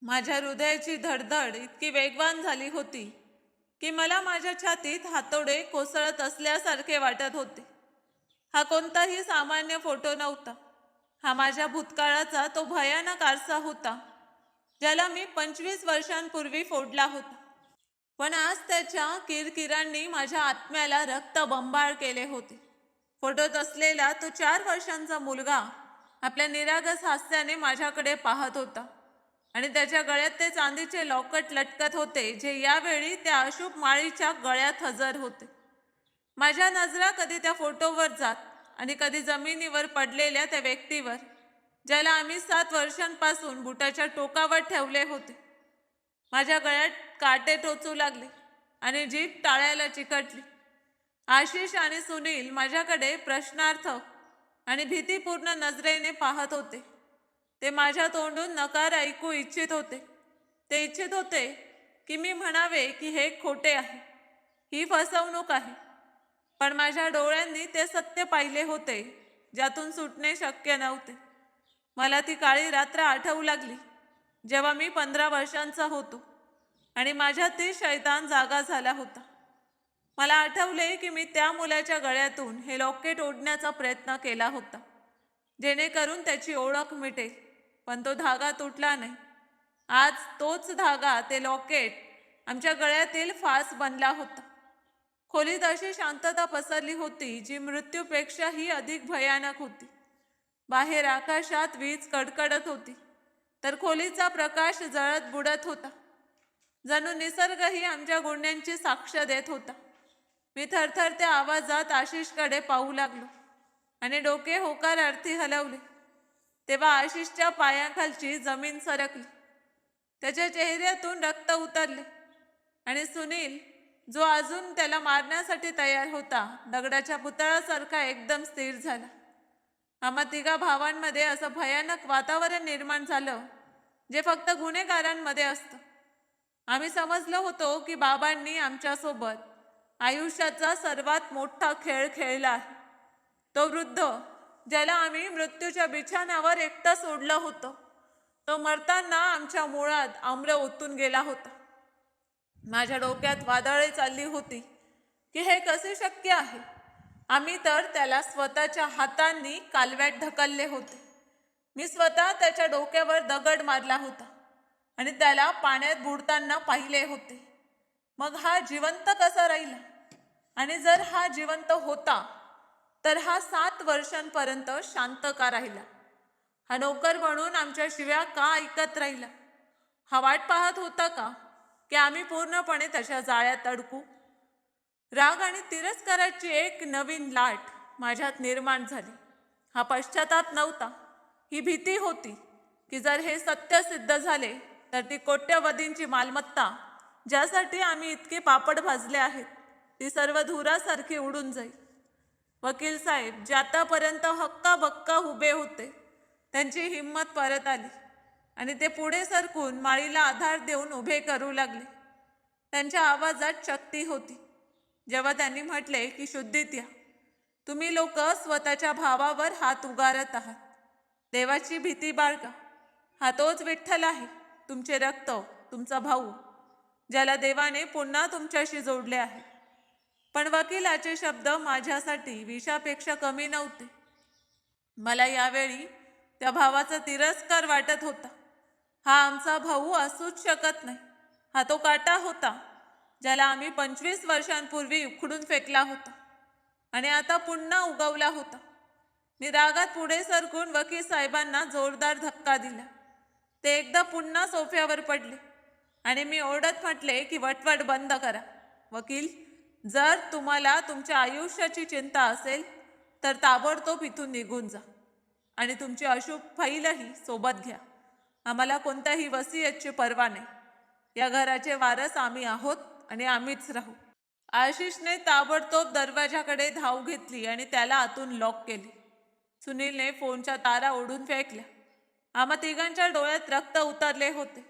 माझ्या हृदयाची धडधड इतकी वेगवान झाली होती की मला माझ्या छातीत हातोडे कोसळत असल्यासारखे वाटत होते. हा कोणताही सामान्य फोटो नव्हता. हा माझ्या भूतकाळाचा तो भयानक आरसा होता, ज्याला मी 25 वर्षांपूर्वी फोडला होता. पण आज त्याच्या किरकिरांनी माझ्या आत्म्याला रक्तबंबाळ केले होते. फोटोत असलेला तो 4 वर्षांचा मुलगा आपल्या निरागस हास्याने माझ्याकडे पाहत होता आणि त्याच्या गळ्यात ते चांदीचे लॉकेट लटकत होते, जे यावेळी त्या अशुभ माळीच्या गळ्यात हजर होते. माझ्या नजरा कधी त्या फोटोवर जात आणि कधी जमिनीवर पडलेल्या त्या व्यक्तीवर, ज्याला आम्ही 7 वर्षांपासून बुटाच्या टोकावर ठेवले होते. माझ्या गळ्यात काटे टोचू लागले आणि जीभ टाळ्याला चिकटली. आशिष आणि सुनील माझ्याकडे प्रश्नार्थ आणि भीतीपूर्ण नजरेने पाहत होते. ते माझ्या तोंडून नकार ऐकू इच्छित होते. ते इच्छित होते की मी म्हणावे की हे खोटे आहे, ही फसवणूक आहे. पण माझ्या डोळ्यांनी ते सत्य पाहिले होते, ज्यातून सुटणे शक्य नव्हते. मला ती काळी रात्र आठवू लागली, जेव्हा मी 15 वर्षांचा होतो आणि माझ्यातील शैतान जागा झाला होता. मला आठवले की मी त्या मुलाच्या गळ्यातून हे लॉकेट ओढण्याचा प्रयत्न केला होता, जेणेकरून त्याची ओळख मिटेल. पण तो धागा तुटला नाही. आज तोच धागा, ते लॉकेट आमच्या गळ्यातील फास बनला होता. खोलीत अशी शांतता पसरली होती, जी मृत्यूपेक्षाही अधिक भयानक होती. बाहेर आकाशात वीज कडकडत होती, तर खोलीचा प्रकाश जळत बुडत होता. जणू निसर्गही आमच्या गुन्ह्यांची साक्ष देत होता. मी थरथरत्या आवाजात आशिषकडे पाहू लागलो आणि डोके होकारार्थी हलवले. तेव्हा आशिषच्या पायाखालची जमीन सरकली, त्याच्या चेहऱ्यातून रक्त उतरले आणि सुनील, जो अजून त्याला मारण्यासाठी तयार होता, दगडाच्या पुतळ्यासारखा एकदम स्थिर झाला. आम्हा तिघा भावांमध्ये असं भयानक वातावरण निर्माण झालं, जे फक्त गुन्हेगारांमध्ये असतं. आम्ही समजलो होतो की बाबांनी आमच्यासोबत आयुष्याचा सर्वात मोठा खेळ खेळला आहे. तो वृद्ध, ज्याला आम्ही मृत्यूच्या बिछाण्यावर एकटं सोडलं होतं, तो मरताना आमच्या मुळात आम्र ओतून गेला होता. माझ्या डोक्यात वादळे चालली होती की हे कसे शक्य आहे. आम्ही तर त्याला स्वतःच्या हातांनी कालव्यात ढकलले होते. मी स्वतः त्याच्या डोक्यावर दगड मारला होता आणि त्याला पाण्यात बुडताना पाहिले होते. मग हा जिवंत कसा राहिला? आणि जर हा जिवंत होता, तर हा 7 वर्षांपर्यंत शांत का राहिला? हा नोकर म्हणून आमच्या शिव्या का ऐकत राहिला? हा वाट पाहत होता का की आम्ही पूर्णपणे त्याच्या जाळ्यात अडकू? राग आणि तिरस्काराची एक नवीन लाट माझ्यात निर्माण झाली. हा पश्चाताप नव्हता, ही भीती होती की जर हे सत्य सिद्ध झाले, तर ती कोट्यवधींची मालमत्ता, ज्यासाठी आम्ही इतके पापड भाजले आहेत, ती सर्व धुरासारखी उडून जाईल. वकील साहेब, जे आतापर्यंत हक्काबक्का उभे होते, त्यांची हिंमत परत आली. आणि ते पुढे सरकून माळीला आधार देऊन उभे करू लागले. त्यांच्या आवाजात शक्ती होती. जेव्हा त्यांनी म्हटले की शुद्धीत या, तुम्ही लोक स्वतःच्या भावावर हात उगारत आहात. देवाची भीती बाळगा. हा तोच विठ्ठल आहे, तुमचे रक्त, तुमचा भाऊ, ज्याला देवाने पुन्हा तुमच्याशी जोडले आहे. पण वकिलाचे शब्द माझ्यासाठी विषापेक्षा कमी नव्हते. मला यावेळी त्या भावाचा तिरस्कार वाटत होता. हा आमचा भाऊ असूच शकत नाही. हा तो काटा होता ज्याला आम्ही 25 वर्षांपूर्वी उखडून फेकला होता आणि आता पुन्हा उगवला होता. मी रागात पुढे सरकून वकील साहेबांना जोरदार धक्का दिला. ते एकदा पुन्हा सोफ्यावर पडले आणि मी ओरडत म्हटले की वटवट बंद करा. वकील, जर तुम्हाला तुमच्या आयुष्याची चिंता असेल तर ताबडतोब इथून निघून जा आणि तुमची अशुभ फाईलही सोबत घ्या. आम्हाला कोणत्याही वसियतची पर्वा नाही. या घराचे वारस आम्ही आहोत आणि आम्हीच राहू. आशिषने ताबडतोब दरवाजाकडे धाव घेतली आणि त्याला आतून लॉक केले. सुनीलने फोनच्या तारा ओढून फेकल्या. आम्हा तिघांच्या डोळ्यात रक्त उतरले होते.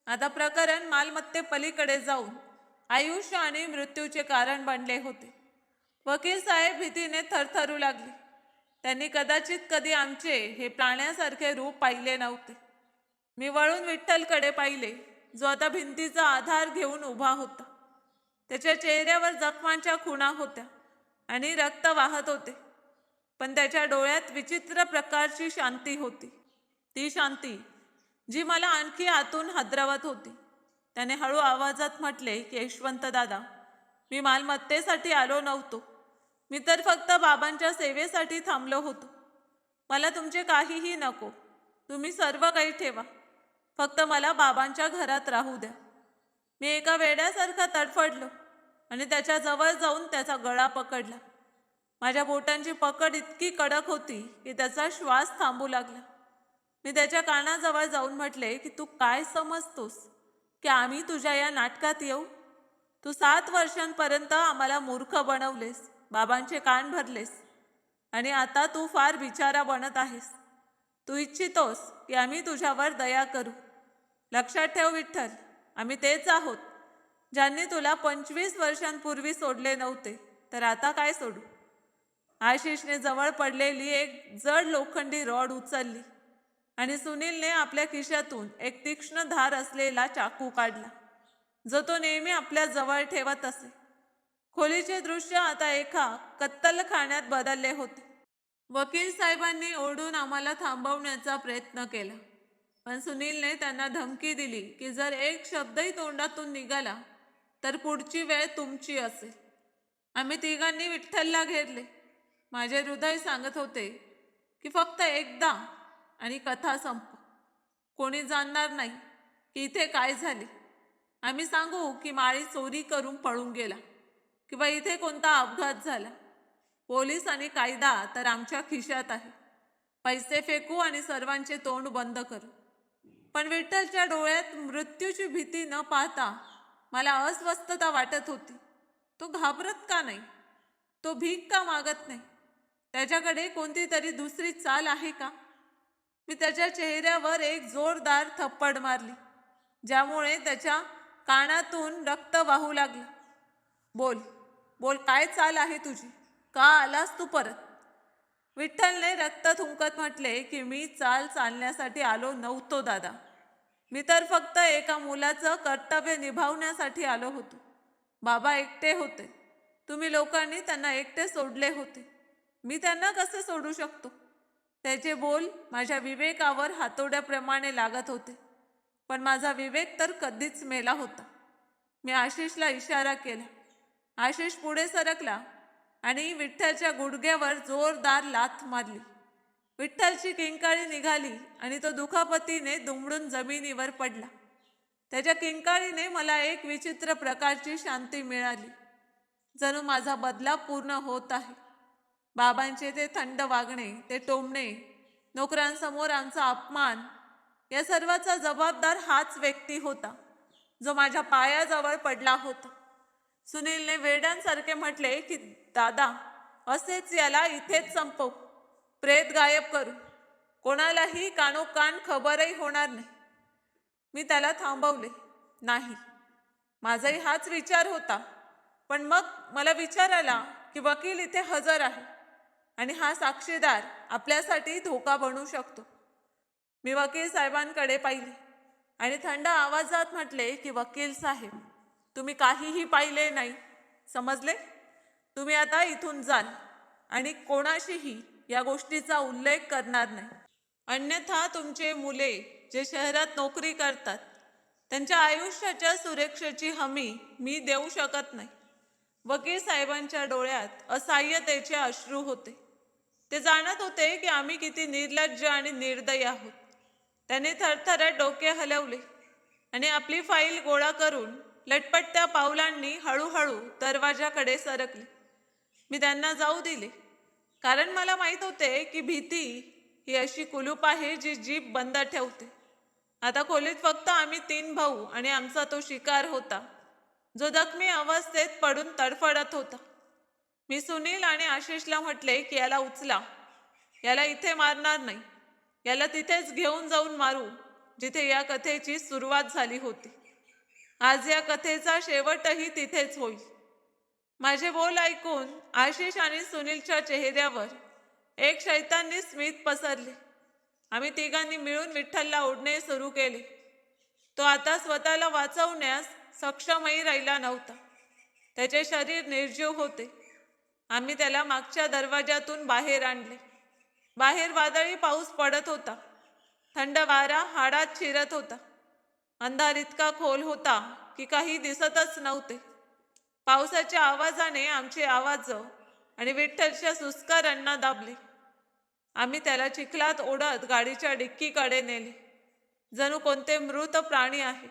आता प्रकरण मालमत्ते पलीकडे जाऊन आयुष्य आणि मृत्यूचे कारण बनले होते. वकील साहेब भीतीने थरथरू लागले. त्यांनी कदाचित कधी आमचे हे प्राण्यासारखे रूप पाहिले नव्हते. मी वळून विठ्ठलकडे पाहिले, जो आता भिंतीचा आधार घेऊन उभा होता. त्याच्या चेहऱ्यावर जखमांच्या खुणा होत्या आणि रक्त वाहत होते, पण त्याच्या डोळ्यात विचित्र प्रकारची शांती होती. ती शांती जी मला आणखी आतून हादरवत होती. त्याने हळू आवाजात म्हटले की यशवंत दादा, मी मालमत्तेसाठी आलो नव्हतो. मी तर फक्त बाबांच्या सेवेसाठी थांबलो होतो. मला तुमचे काहीही नको. तुम्ही सर्व काही ठेवा, फक्त मला बाबांच्या घरात राहू द्या. मी एका वेड्यासारखा तडफडलो आणि त्याच्या जवळ जाऊन त्याचा गळा पकडला. माझ्या बोटांची पकड इतकी कडक होती की त्याचा श्वास थांबू लागला. मी त्याच्या कानाजवळ जाऊन म्हटले की तू काय समजतोस की आम्ही तुझ्या या नाटकात येऊ? तू 7 वर्षांपर्यंत आम्हाला मूर्ख बनवलेस, बाबांचे कान भरलेस आणि आता तू फार बिचारा बनत आहेस. तू इच्छितोस की आम्ही तुझ्यावर दया करू. लक्षात ठेव विठ्ठल, आम्ही तेच आहोत ज्यांनी तुला 25 वर्षांपूर्वी सोडले नव्हते, तर आता काय सोडू? आशिषने जवळ पडलेली एक जड लोखंडी रॉड उचलली आणि सुनीलने आपल्या खिशातून एक तीक्ष्ण धार असलेला चाकू काढला, जो तो नेहमी आपल्या जवळ ठेवत असे. खोलीचे दृश्य आता एका कत्तलखान्यात बदलले होते. वकील साहेबांनी ओरडून आम्हाला थांबवण्याचा प्रयत्न केला, पण सुनीलने त्यांना धमकी दिली की जर एक शब्दही तोंडातून निघाला तर पुढची वेळ तुमची असेल. आम्ही तिघांनी विठ्ठलला घेरले. माझे हृदय सांगत होते की फक्त एकदा आणि कथा संप. कोणी जाणणार नाही की इथे काय झाले. आम्ही सांगू की माळी चोरी करून पळून गेला किंवा इथे कोणता अपघात झाला. पोलीस आणि कायदा तर आमच्या खिशात आहे. पैसे फेकू आणि सर्वांचे तोंड बंद करू. पण विठ्ठलच्या डोळ्यात मृत्यूची भीती न पाहता मला अस्वस्थता वाटत होती. तो घाबरत का नाही? तो भीक का मागत नाही? त्याच्याकडे कोणती तरी दुसरी चाल आहे का? मी त्याच्या चेहऱ्यावर एक जोरदार थप्पड मारली, ज्यामुळे त्याच्या कानातून रक्त वाहू लागलं. बोल बोल, काय चाल आहे तुझी? का आलास तू परत? विठ्ठलने रक्त थुंकत म्हटले की मी चाल चालण्यासाठी आलो नव्हतो दादा. मी तर फक्त एका मुलाचं कर्तव्य निभावण्यासाठी आलो होतो. बाबा एकटे होते. तुम्ही लोकांनी त्यांना एकटे सोडले होते. मी त्यांना कसे सोडू शकतो? त्याचे बोल माझ्या विवेकावर हातोड्याप्रमाणे लागत होते, पण माझा विवेक तर कधीच मेला होता. मी आशिषला इशारा केला. आशिष पुढे सरकला आणि विठ्ठलच्या गुडघ्यावर जोरदार लाथ मारली. विठ्ठलची किंकाळी निघाली आणि तो दुखापतीने दुमडून जमिनीवर पडला. त्याच्या किंकाळीने मला एक विचित्र प्रकारची शांती मिळाली. जणू माझा बदला पूर्ण होत आहे. बाबांचे ते थंड वागणे, ते टोमणे, नोकरांसमोर आमचा अपमान, या सर्वाचा जबाबदार हाच व्यक्ती होता, जो माझ्या पायाजवळ पडला होता. सुनीलने वेड्यांसारखे म्हटले की दादा, असेच याला इथेच संपवू, प्रेत गायब करू. कोणालाही कानोकान खबरही होणार नाही. मी त्याला थांबवले. नाही, माझाही हाच विचार होता. पण मग मला विचार आला की वकील इथे हजर आहे आणि हा साक्षीदार आपल्यासाठी धोका बनू शकतो. मी वकील साहेबांकडे पाहिले आणि थंड आवाजात म्हटले की वकील साहेब, तुम्ही काहीही पाहिले नाही, समजले? तुम्ही आता इथून जाल आणि कोणाशीही या गोष्टीचा उल्लेख करणार नाही. अन्यथा तुमचे मुले जे शहरात नोकरी करतात त्यांच्या आयुष्याच्या सुरक्षेची हमी मी देऊ शकत नाही. वकील साहेबांच्या डोळ्यात असहाय्यतेचे अश्रू होते. ते जाणत होते की आम्ही किती निर्लज्ज आणि निर्दयी आहोत. त्याने थरथरत डोके हलवले आणि आपली फाईल गोळा करून लटपटत्या पावलांनी हळूहळू दरवाजाकडे सरकले. मी त्यांना जाऊ दिले, कारण मला माहीत होते की भीती ही अशी कुलूप आहे जी जीभ बंद ठेवते. आता खोलीत फक्त आम्ही 3 भाऊ आणि आमचा तो शिकार होता, जो जखमी अवस्थेत पडून तडफडत होता. मी सुनील आणि आशिषला म्हटले की याला उचला, याला इथे मारणार नाही, याला तिथेच घेऊन जाऊन मारू जिथे या कथेची सुरुवात झाली होती. आज या कथेचा शेवटही तिथेच होईल. माझे बोल ऐकून आशिष आणि सुनीलच्या चेहऱ्यावर एक शैतानी स्मित पसरले. आम्ही तिघांनी मिळून विठ्ठलला ओढणे सुरू केले. तो आता स्वतःला वाचवण्यास सक्षमही राहिला नव्हता. त्याचे शरीर निर्जीव होते. आम्ही त्याला मागच्या दरवाजातून बाहेर आणले. बाहेर वादळी पाऊस पडत होता. थंड वारा हाडात शिरत होता. अंधार इतका खोल होता की काही दिसतच नव्हते. पावसाच्या आवाजाने आमचे आवाज आणि विठ्ठलच्या सुस्कारांना दाबले. आम्ही त्याला चिखलात ओढत गाडीच्या डिक्कीकडे नेले, जणू कोणते मृत प्राणी आहे.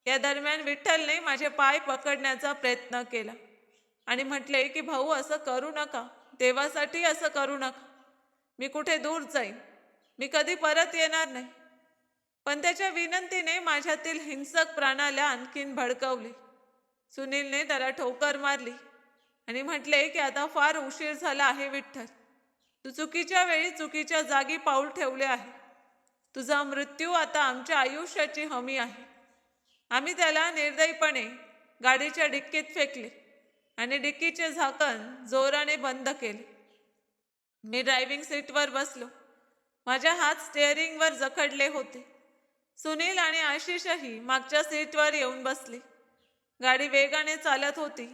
या दरम्यान विठ्ठलने माझे पाय पकडण्याचा प्रयत्न केला आणि म्हटले की भाऊ, असं करू नका, देवासाठी असं करू नका. मी कुठे दूर जाईन, मी कधी परत येणार नाही. पण त्याच्या विनंतीने माझ्यातील हिंसक प्राणाला आणखीन भडकवले. सुनीलने त्याला ठोकर मारली आणि म्हटले की आता फार उशीर झाला आहे विठ्ठल, तू चुकीच्या वेळी चुकीच्या जागी पाऊल ठेवले आहे. तुझा मृत्यू आता आमच्या आयुष्याची हमी आहे. आम्ही त्याला निर्दयीपणे गाडीच्या डिक्कीत फेकले आणि डिक्कीचे झाकण जोराने बंद केले. मी ड्रायव्हिंग सीटवर बसलो. माझे हात स्टेअरिंगवर जखडले होते. सुनील आणि आशिषही मागच्या सीटवर येऊन बसले. गाडी वेगाने चालत होती,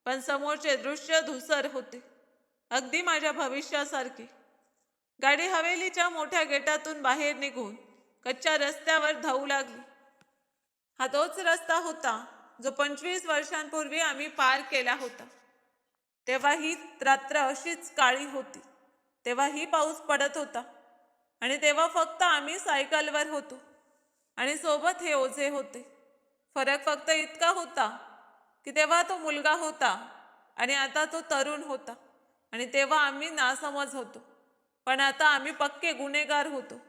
पण समोरचे दृश्य धुसर होते, अगदी माझ्या भविष्यासारखे. गाडी हवेलीच्या मोठ्या गेटातून बाहेर निघून कच्च्या रस्त्यावर धावू लागली. हा तोच रस्ता होता जो 25 वर्षांपूर्वी आम्ही पार केला होता. तेव्हा ही रात्र अशीच काळी होती. तेव्हाही पाऊस पडत होता आणि तेव्हा फक्त आम्ही सायकलवर होतो आणि सोबत हे ओझे होते. फरक फक्त इतका होता की तेव्हा तो मुलगा होता आणि आता तो तरुण होता, आणि तेव्हा आम्ही नासमज होतो, पण आता आम्ही पक्के गुन्हेगार होतो.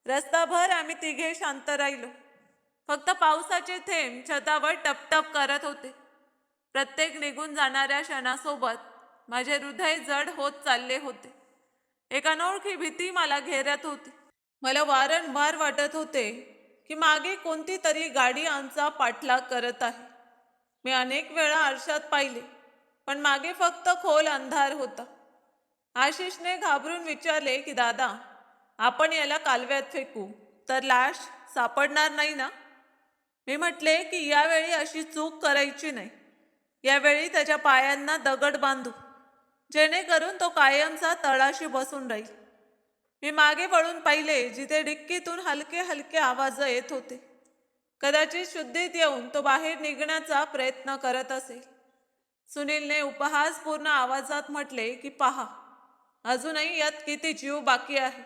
रस्ताभर आम्ही तिघे शांत राहिलो. फक्त पावसाचे थेंब छतावर टपटप करत होते. प्रत्येक निघून जाणाऱ्या क्षणासोबत माझे हृदय जड होत चालले होते. एक अनोळखी भीती मला घेरत होती. मला वारंवार वाटत होते की मागे कोणती तरी गाडी आमचा पाठलाग करत आहे. मी अनेक वेळा आरशात पाहिले, पण मागे फक्त खोल अंधार होता. आशिषने घाबरून विचारले की दादा, आपण याला कालव्यात फेकू तर लाश सापडणार नाही ना? मी म्हटले की यावेळी अशी चूक करायची नाही. यावेळी त्याच्या पायांना दगड बांधू, जेणेकरून तो कायमचा तळाशी बसून राहील. मी मागे वळून पाहिले, जिथे डिक्कीतून हलके हलके आवाज येत होते. कदाचित शुद्धीत येऊन तो बाहेर निघण्याचा प्रयत्न करत असेल. सुनीलने उपहासपूर्ण आवाजात म्हटले की पहा, अजूनही यात किती जीव बाकी आहे.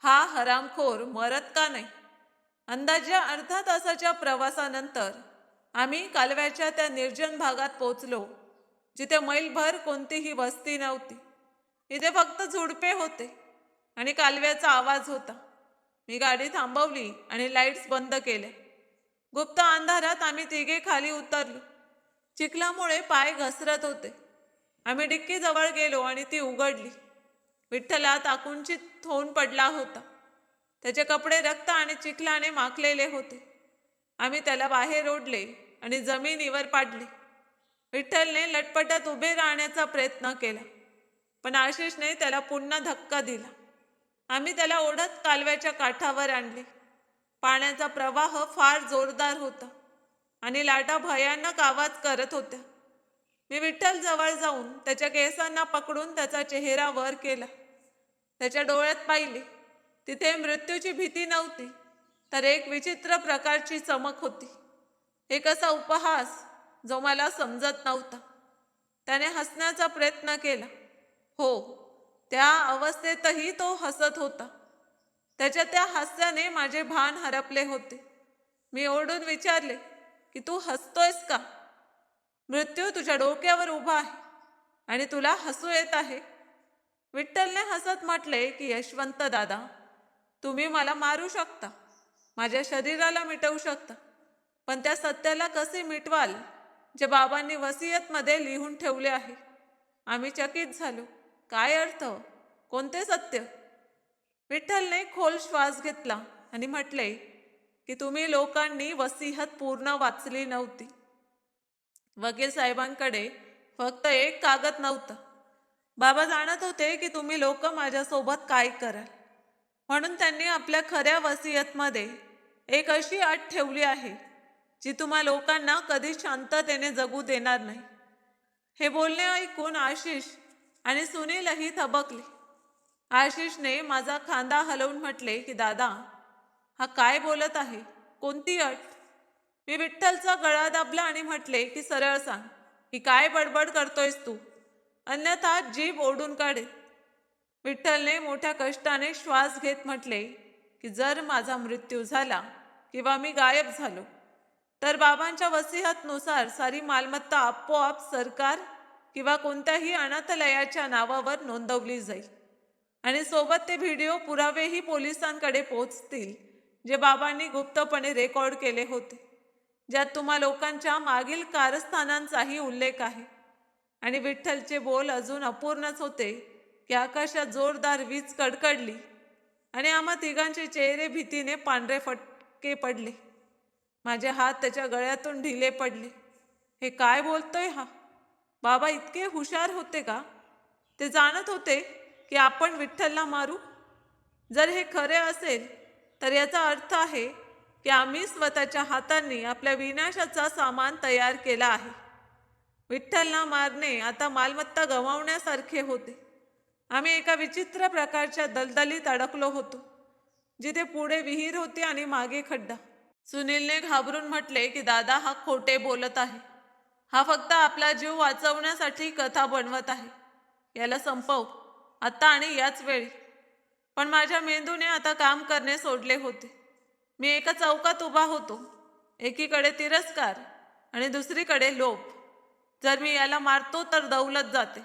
हा हरामखोर मरत का नाही? अंदाजे अर्धा तासाच्या प्रवासानंतर आम्ही कालव्याच्या त्या निर्जन भागात पोचलो, जिथे मैलभर कोणतीही वस्ती नव्हती. इथे फक्त झुडपे होते आणि कालव्याचा आवाज होता. मी गाडी थांबवली आणि लाईट्स बंद केले. गुप्त अंधारात आम्ही तिघे खाली उतरलो. चिखलामुळे पाय घसरत होते. आम्ही डिक्की जवळ गेलो आणि ती उघडली. विठ्ठलात आकुंचित होऊन पडला होता. त्याचे कपडे रक्त आणि चिखलाने माखलेले होते. आम्ही त्याला बाहेर ओढले आणि जमिनीवर पाडले. विठ्ठलने लटपटत उभे राहण्याचा प्रयत्न केला, पण आशिषने त्याला पुन्हा धक्का दिला. आम्ही त्याला ओढत कालव्याच्या काठावर आणले. पाण्याचा प्रवाह फार जोरदार होता आणि लाटा भयानक आवाज करत होत्या. मी विठ्ठल जवळ जाऊन त्याच्या केसांना पकडून त्याचा चेहरा वर केला. त्याच्या डोळ्यात पाहिले. तिथे मृत्यूची भीती नव्हती, तर एक विचित्र प्रकारची चमक होती. एक असा उपहास जो मला समजत नव्हता. त्याने हसण्याचा प्रयत्न केला. हो, त्या अवस्थेतही तो हसत होता. त्याच्या त्या हास्याने माझे भान हरपले होते. मी ओरडून विचारले की तू हसतोयस का? मृत्यू तुझ्या डोक्यावर उभा आहे आणि तुला हसू येत आहे. विठ्ठलने हसत म्हटले की यशवंत दादा, तुम्ही मला मारू शकता, माझ्या शरीराला मिटवू शकता, पण त्या सत्याला कसे मिटवाल जे बाबांनी वसियतमध्ये लिहून ठेवले आहे? आम्ही चकित झालो. काय अर्थ? कोणते सत्य? विठ्ठलने खोल श्वास घेतला आणि म्हटले की तुम्ही लोकांनी वसियत पूर्ण वाचली नव्हती. वकील साहेबांकडे फक्त एक कागद नव्हता. बाबा जाणत होते की तुम्ही लोक माझ्यासोबत काय कराल, म्हणून त्यांनी आपल्या खऱ्या वसियतमध्ये एक अशी अट ठेवली आहे जी तुम्हा लोकांना कधी शांततेने जगू देणार नाही. हे बोलणे ऐकून आशिष आणि सुनीलही थबकले. आशिषने माझा खांदा हलवून म्हटले की दादा, हा काय बोलत आहे? कोणती अट? मी विठ्ठलचा गळा दाबला आणि म्हटले की सरळ सांग, ही काय बडबड करतोयस तू, अन्यथा जीभ ओढून काढे. विठ्ठलने मोठ्या कष्टाने श्वास घेत म्हटले की जर माझा मृत्यू झाला किंवा मी गायब झालो तर बाबांच्या वसियतनुसार सारी मालमत्ता आपोआप सरकार किंवा कोणत्याही अनाथालयाच्या नावावर नोंदवली जाईल आणि सोबत ते व्हिडिओ पुरावेही पोलिसांकडे पोहोचतील जे बाबांनी गुप्तपणे रेकॉर्ड केले होते, ज्यात तुम्हा लोकांच्या मागील कारस्थानांचाही उल्लेख आहे. आणि विठ्ठलचे बोल अजून अपूर्णच होते की आकाशात जोरदार वीज कडकडली आणि आम्हा तिघांचे चेहरे भीतीने पांढरे फटके पडले. माझे हात त्याच्या गळ्यातून ढिले पडले. हे काय बोलतोय हा? बाबा इतके हुशार होते का? ते जाणत होते की आपण विठ्ठलला मारू? जर हे खरे असेल तर याचा अर्थ आहे की आम्ही स्वतःच्या हातांनी आपल्या विनाशाचा सामान तयार केला आहे. विठ्ठलला मारणे आता मालमत्ता गमावण्यासारखे होते. आम्ही एका विचित्र प्रकारच्या दलदलीत अडकलो होतो, जिथे पुढे विहीर होती आणि मागे खड्डा. सुनीलने घाबरून म्हटले की दादा, हा खोटे बोलत आहे. हा फक्त आपला जीव वाचवण्यासाठी कथा बनवत आहे. याला संपव, आता आणि याच वेळी. पण माझ्या मेंदूने आता काम करणे सोडले होते. मी एका चौकात उभा होतो. एकीकडे तिरस्कार आणि दुसरीकडे लोभ. जर मी याला मारतो तर दौलत जाते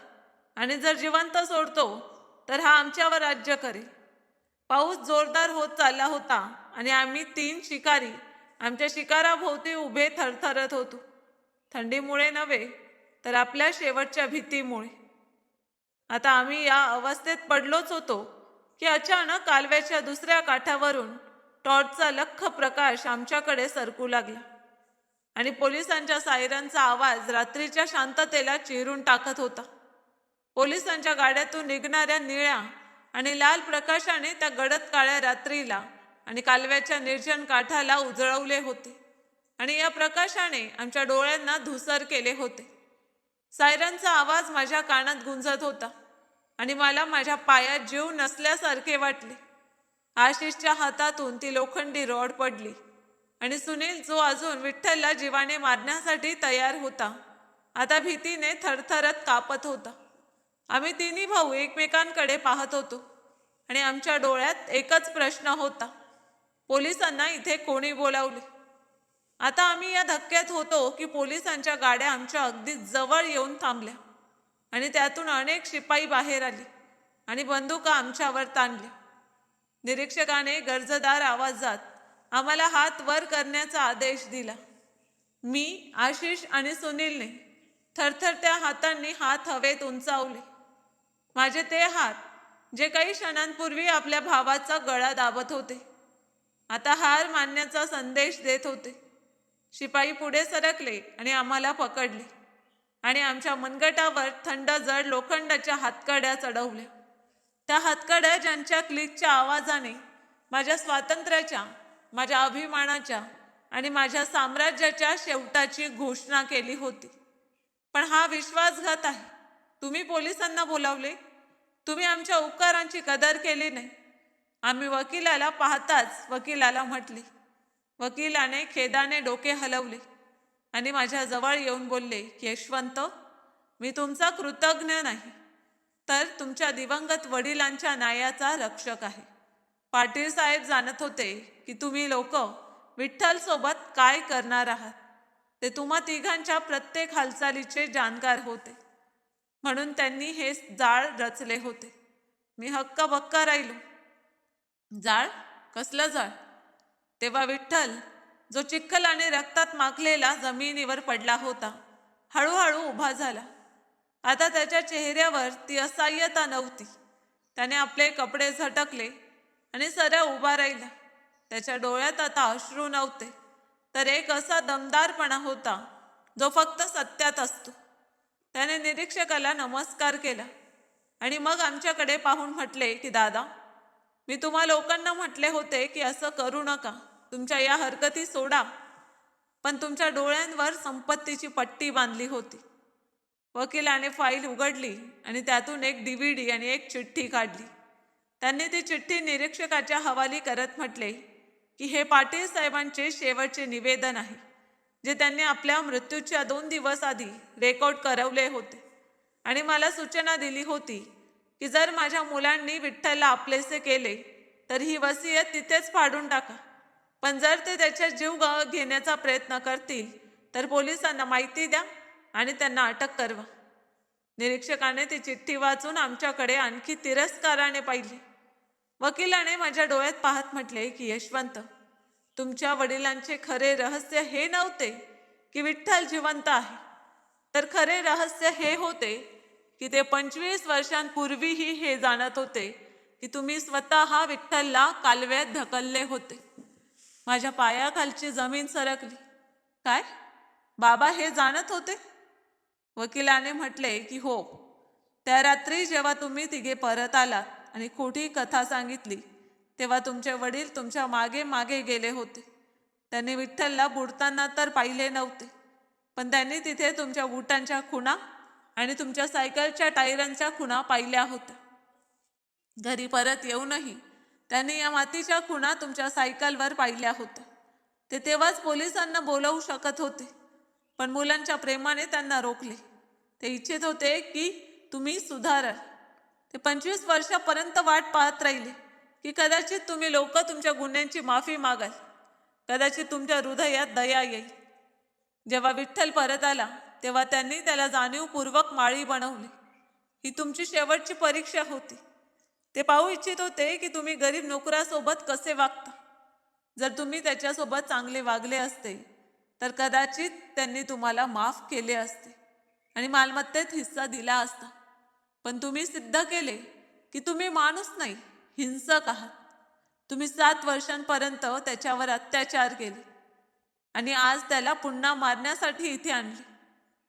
आणि जर जिवंत सोडतो तर हा आमच्यावर राज्य करेल. पाऊस जोरदार होत चालला होता आणि आम्ही 3 शिकारी आमच्या शिकाराभोवती उभे थरथरत होतो. थंडीमुळे नव्हे तर आपल्या शेवटच्या भीतीमुळे. आता आम्ही या अवस्थेत पडलोच होतो की अचानक कालव्याच्या दुसऱ्या काठावरून टॉर्चचा लख्ख प्रकाश आमच्याकडे सरकू लागला आणि पोलिसांच्या सायरनचा आवाज रात्रीच्या शांततेला चिरून टाकत होता. पोलिसांच्या गाड्यातून निघणाऱ्या निळ्या आणि लाल प्रकाशाने त्या गडद काळ्या रात्रीला आणि कालव्याच्या निर्जन काठाला उजळवले होते आणि या प्रकाशाने आमच्या डोळ्यांना धुसर केले होते. सायरनचा आवाज माझ्या कानात गुंजत होता आणि मला माझ्या पायात जीव नसल्यासारखे वाटले. आशिषच्या हातातून ती लोखंडी रॉड पडली आणि सुनील, जो अजून विठ्ठलला जीवाने मारण्यासाठी तयार होता, आता भीतीने थरथरत कापत होता. आम्ही तिन्ही भाऊ एकमेकांकडे पाहत होतो आणि आमच्या डोळ्यात एकच प्रश्न होता, पोलिसांना इथे कोणी बोलावले? आता आम्ही या धक्क्यात होतो की पोलिसांच्या गाड्या आमच्या अगदी जवळ येऊन थांबल्या आणि त्यातून अनेक शिपाई बाहेर आले आणि बंदुका आमच्यावर ताणल्या. निरीक्षकाने गरजदार आवाजात आम्हाला हात वर करण्याचा आदेश दिला. मी, आशिष आणि सुनीलने थरथरत्या हातांनी हात हवेत उंचावले. माझे ते हात जे काही क्षणांपूर्वी आपल्या भावाचा गळा दाबत होते, आता हार मानण्याचा संदेश देत होते. शिपाई पुढे सरकले आणि आम्हाला पकडले आणि आमच्या मनगटावर थंड जड लोखंडाच्या हातकड्या चढवल्या. त्या हातकड्या ज्यांच्या क्लिकच्या आवाजाने माझ्या स्वातंत्र्याच्या, माझ्या अभिमानाच्या आणि माझ्या साम्राज्याच्या शेवटाची घोषणा केली होती. पण हा विश्वासघात आहे. तुम्ही पोलिसांना बोलावले, तुम्ही आमच्या उपकारांची कदर केली नाही. आम्ही वकिलाला पाहताच वकिलाला म्हटले. वकिलाने खेदाने डोके हलवले आणि माझ्या जवळ येऊन बोलले की यशवंत, मी तुमचा कृतज्ञ नाही, तर तुमच्या दिवंगत वडिलांच्या न्यायाचा रक्षक आहे. पाटील साहेब जाणत होते की तुम्ही लोक विठ्ठल सोबत काय करणार आहात. ते तुम्हा तिघांच्या प्रत्येक हालचालीचे जाणकार होते, म्हणून त्यांनी हे जाळ रचले होते. मी हक्काबक्का राहिलो. जाळ? कसलं जाळ? तेव्हा विठ्ठल, जो चिखल आणि रक्तात माखलेला जमिनीवर पडला होता, हळूहळू उभा झाला. आता त्याच्या चेहऱ्यावर ती असहाय्यता नव्हती. त्याने आपले कपडे झटकले आणि सरळ उभा राहिला. त्याच्या डोळ्यात आता अश्रू नव्हते, तर एक असा दमदारपणा होता जो फक्त सत्यात असतो. त्याने निरीक्षकाला नमस्कार केला आणि मग आमच्याकडे पाहून म्हटले की दादा, मी तुम्हा लोकांना म्हटले होते की असं करू नका, तुमच्या या हरकती सोडा, पण तुमच्या डोळ्यांवर संपत्तीची पट्टी बांधली होती. वकिलाने फाईल उघडली आणि त्यातून एक DVD आणि एक चिठ्ठी काढली. त्यांनी ती चिठ्ठी निरीक्षकाच्या हवाली करत म्हटले की हे पाटील साहेबांचे शेवटचे निवेदन आहे, जे त्यांनी आपल्या मृत्यूच्या 2 दिवस आधी रेकॉर्ड करवले होते आणि मला सूचना दिली होती की जर माझ्या मुलांनी विठ्ठलला आपलेसे केले तर ही वसियत तिथेच फाडून टाका, पण जर ते त्याच्या जीव घेण्याचा प्रयत्न करतील तर पोलिसांना माहिती द्या आणि त्यांना अटक करवा. निरीक्षकाने ती चिठ्ठी वाचून आमच्याकडे आणखी तिरस्काराने पाहिले. वकिलाने माझ्या डोळ्यात पाहत म्हटले की यशवंत, तुमच्या वडिलांचे खरे रहस्य हे नव्हते की विठ्ठल जिवंत आहे, तर खरे रहस्य हे होते की ते 25 वर्षांपूर्वीही हे जाणत होते की तुम्ही स्वतः विठ्ठलला कालव्यात ढकलले होते. माझ्या पायाखालची जमीन सरकली. काय? बाबा हे जाणत होते? वकिलाने म्हटले की हो. त्या रात्री जेव्हा तुम्ही तिघे परत आलात आणि खोटी कथा सांगितली, तेव्हा तुमचे वडील तुमच्या मागे मागे गेले होते. त्यांनी विठ्ठलला बुडताना तर पाहिले नव्हते, पण त्यांनी तिथे तुमच्या बुटांच्या खुणा आणि तुमच्या सायकलच्या टायरांच्या खुणा पाहिल्या होत्या. घरी परत येऊनही त्यांनी या मातीच्या खुणा तुमच्या सायकलवर पाहिल्या होत्या. ते तेव्हाच पोलिसांना बोलवू शकत होते, पण मुलांच्या प्रेमाने त्यांना रोखले. ते इच्छित होते की तुम्ही सुधाराल. ते 25 वर्षापर्यंत वाट पाहत राहिले की कदाचित तुम्ही लोक तुमच्या गुन्ह्यांची माफी मागाल, कदाचित तुमच्या हृदयात दया येईल. जेव्हा विठ्ठल परत आला तेव्हा त्यांनी त्याला जाणीवपूर्वक माळी बनवली. ही तुमची शेवटची परीक्षा होती. ते पाहू इच्छित होते की तुम्ही गरीब नोकरासोबत कसे वागता. जर तुम्ही त्याच्यासोबत चांगले वागले असते तर कदाचित त्यांनी तुम्हाला माफ केले असते आणि मालमत्तेत हिस्सा दिला असता. पण तुम्ही सिद्ध केले की तुम्ही माणूस नाही, हिंसक आहात. तुम्ही 7 वर्षांपर्यंत त्याच्यावर अत्याचार केले आणि आज त्याला पुन्हा मारण्यासाठी इथे आणले.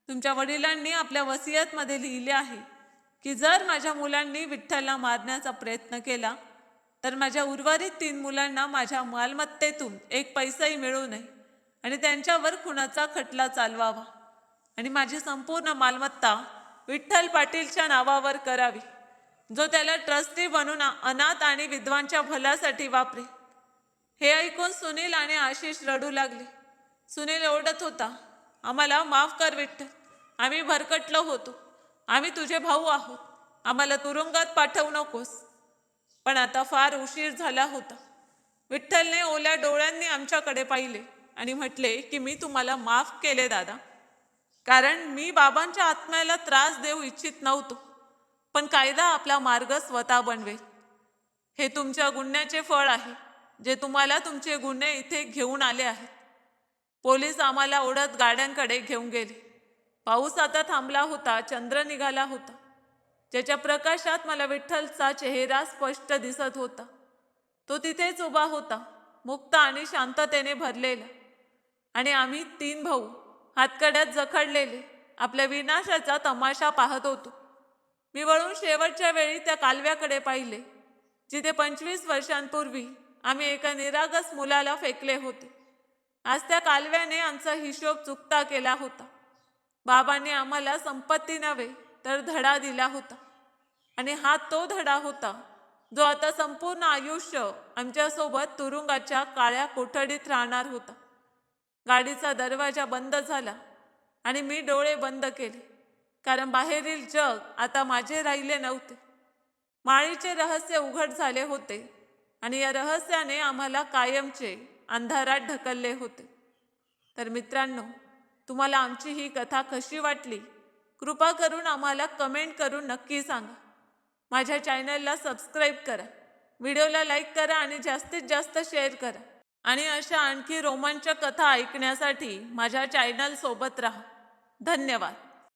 तुमच्या वडिलांनी आपल्या वसियतमध्ये लिहिले आहे की जर माझ्या मुलांनी विठ्ठलला मारण्याचा प्रयत्न केला तर माझ्या उर्वरित 3 मुलांना माझ्या मालमत्तेतून 1 पैसाही मिळू नये आणि त्यांच्यावर खुनाचा खटला चालवावा आणि माझी संपूर्ण मालमत्ता विठ्ठल पाटीलच्या नावावर करावी, जो त्याला ट्रस्टी बनून अनाथ आणि विधवांच्या भल्यासाठी वापरे. हे ऐकून सुनील आणि आशिष रडू लागले. सुनील ओरडत होता, आम्हाला माफ कर विठ्ठल, आम्ही भरकटलो होतो, आम्ही तुझे भाऊ आहोत, आम्हाला तुरुंगात पाठवू नकोस. पण आता फार उशीर झाला होता. विठ्ठलने ओल्या डोळ्यांनी आमच्याकडे पाहिले आणि म्हटले की मी तुम्हाला माफ केले दादा, कारण मी बाबांच्या आत्म्याला त्रास देऊ इच्छित नव्हतो, पण कायदा आपला मार्ग स्वतः बनवेल. हे तुमच्या गुन्ह्याचे फळ आहे, जे तुम्हाला तुमचे गुन्हे इथे घेऊन आले आहेत. पोलीस आम्हाला ओढत गाड्यांकडे घेऊन गेले. पाऊस आता थांबला होता, चंद्र निघाला होता. ज्याच्या प्रकाशात मला विठ्ठलचा चेहरा स्पष्ट दिसत होता. तो तिथेच उभा होता, मुक्त आणि शांततेने भरलेला. आणि आम्ही 3 भाऊ हातकड्यात जखडलेले आपल्या विनाशाचा तमाशा पाहत होतो. मी वळून शेवटच्या वेळी त्या कालव्याकडे पाहिले, जिथे 25 वर्षांपूर्वी आम्ही एका निरागस मुलाला फेकले होते. आज त्या कालव्याने आमचा हिशोब चुकता केला होता. बाबांनी आम्हाला संपत्ती नव्हे तर धडा दिला होता. आणि हा तो धडा होता जो आता संपूर्ण आयुष्य आमच्यासोबत तुरुंगाच्या काळ्या कोठडीत राहणार होता. गाडीचा दरवाजा बंद झाला आणि मी डोळे बंद केले, कारण बाहेरील जग आता माझे राहिले नव्हते. माळीचे रहस्य उघड झाले होते आणि या रहस्याने आम्हाला कायमचे अंधारात ढकलले होते. तर मित्रांनो, तुम्हाला आमची ही कथा कशी वाटली? कृपा करून आम्हाला कमेंट करून नक्की सांगा. माझ्या चॅनलला सबस्क्राईब करा, व्हिडिओला लाईक करा आणि जास्तीत जास्त शेअर करा. आणि अशा आणखी रोमांचक कथा ऐकण्यासाठी माझ्या चॅनल सोबत राहा. धन्यवाद.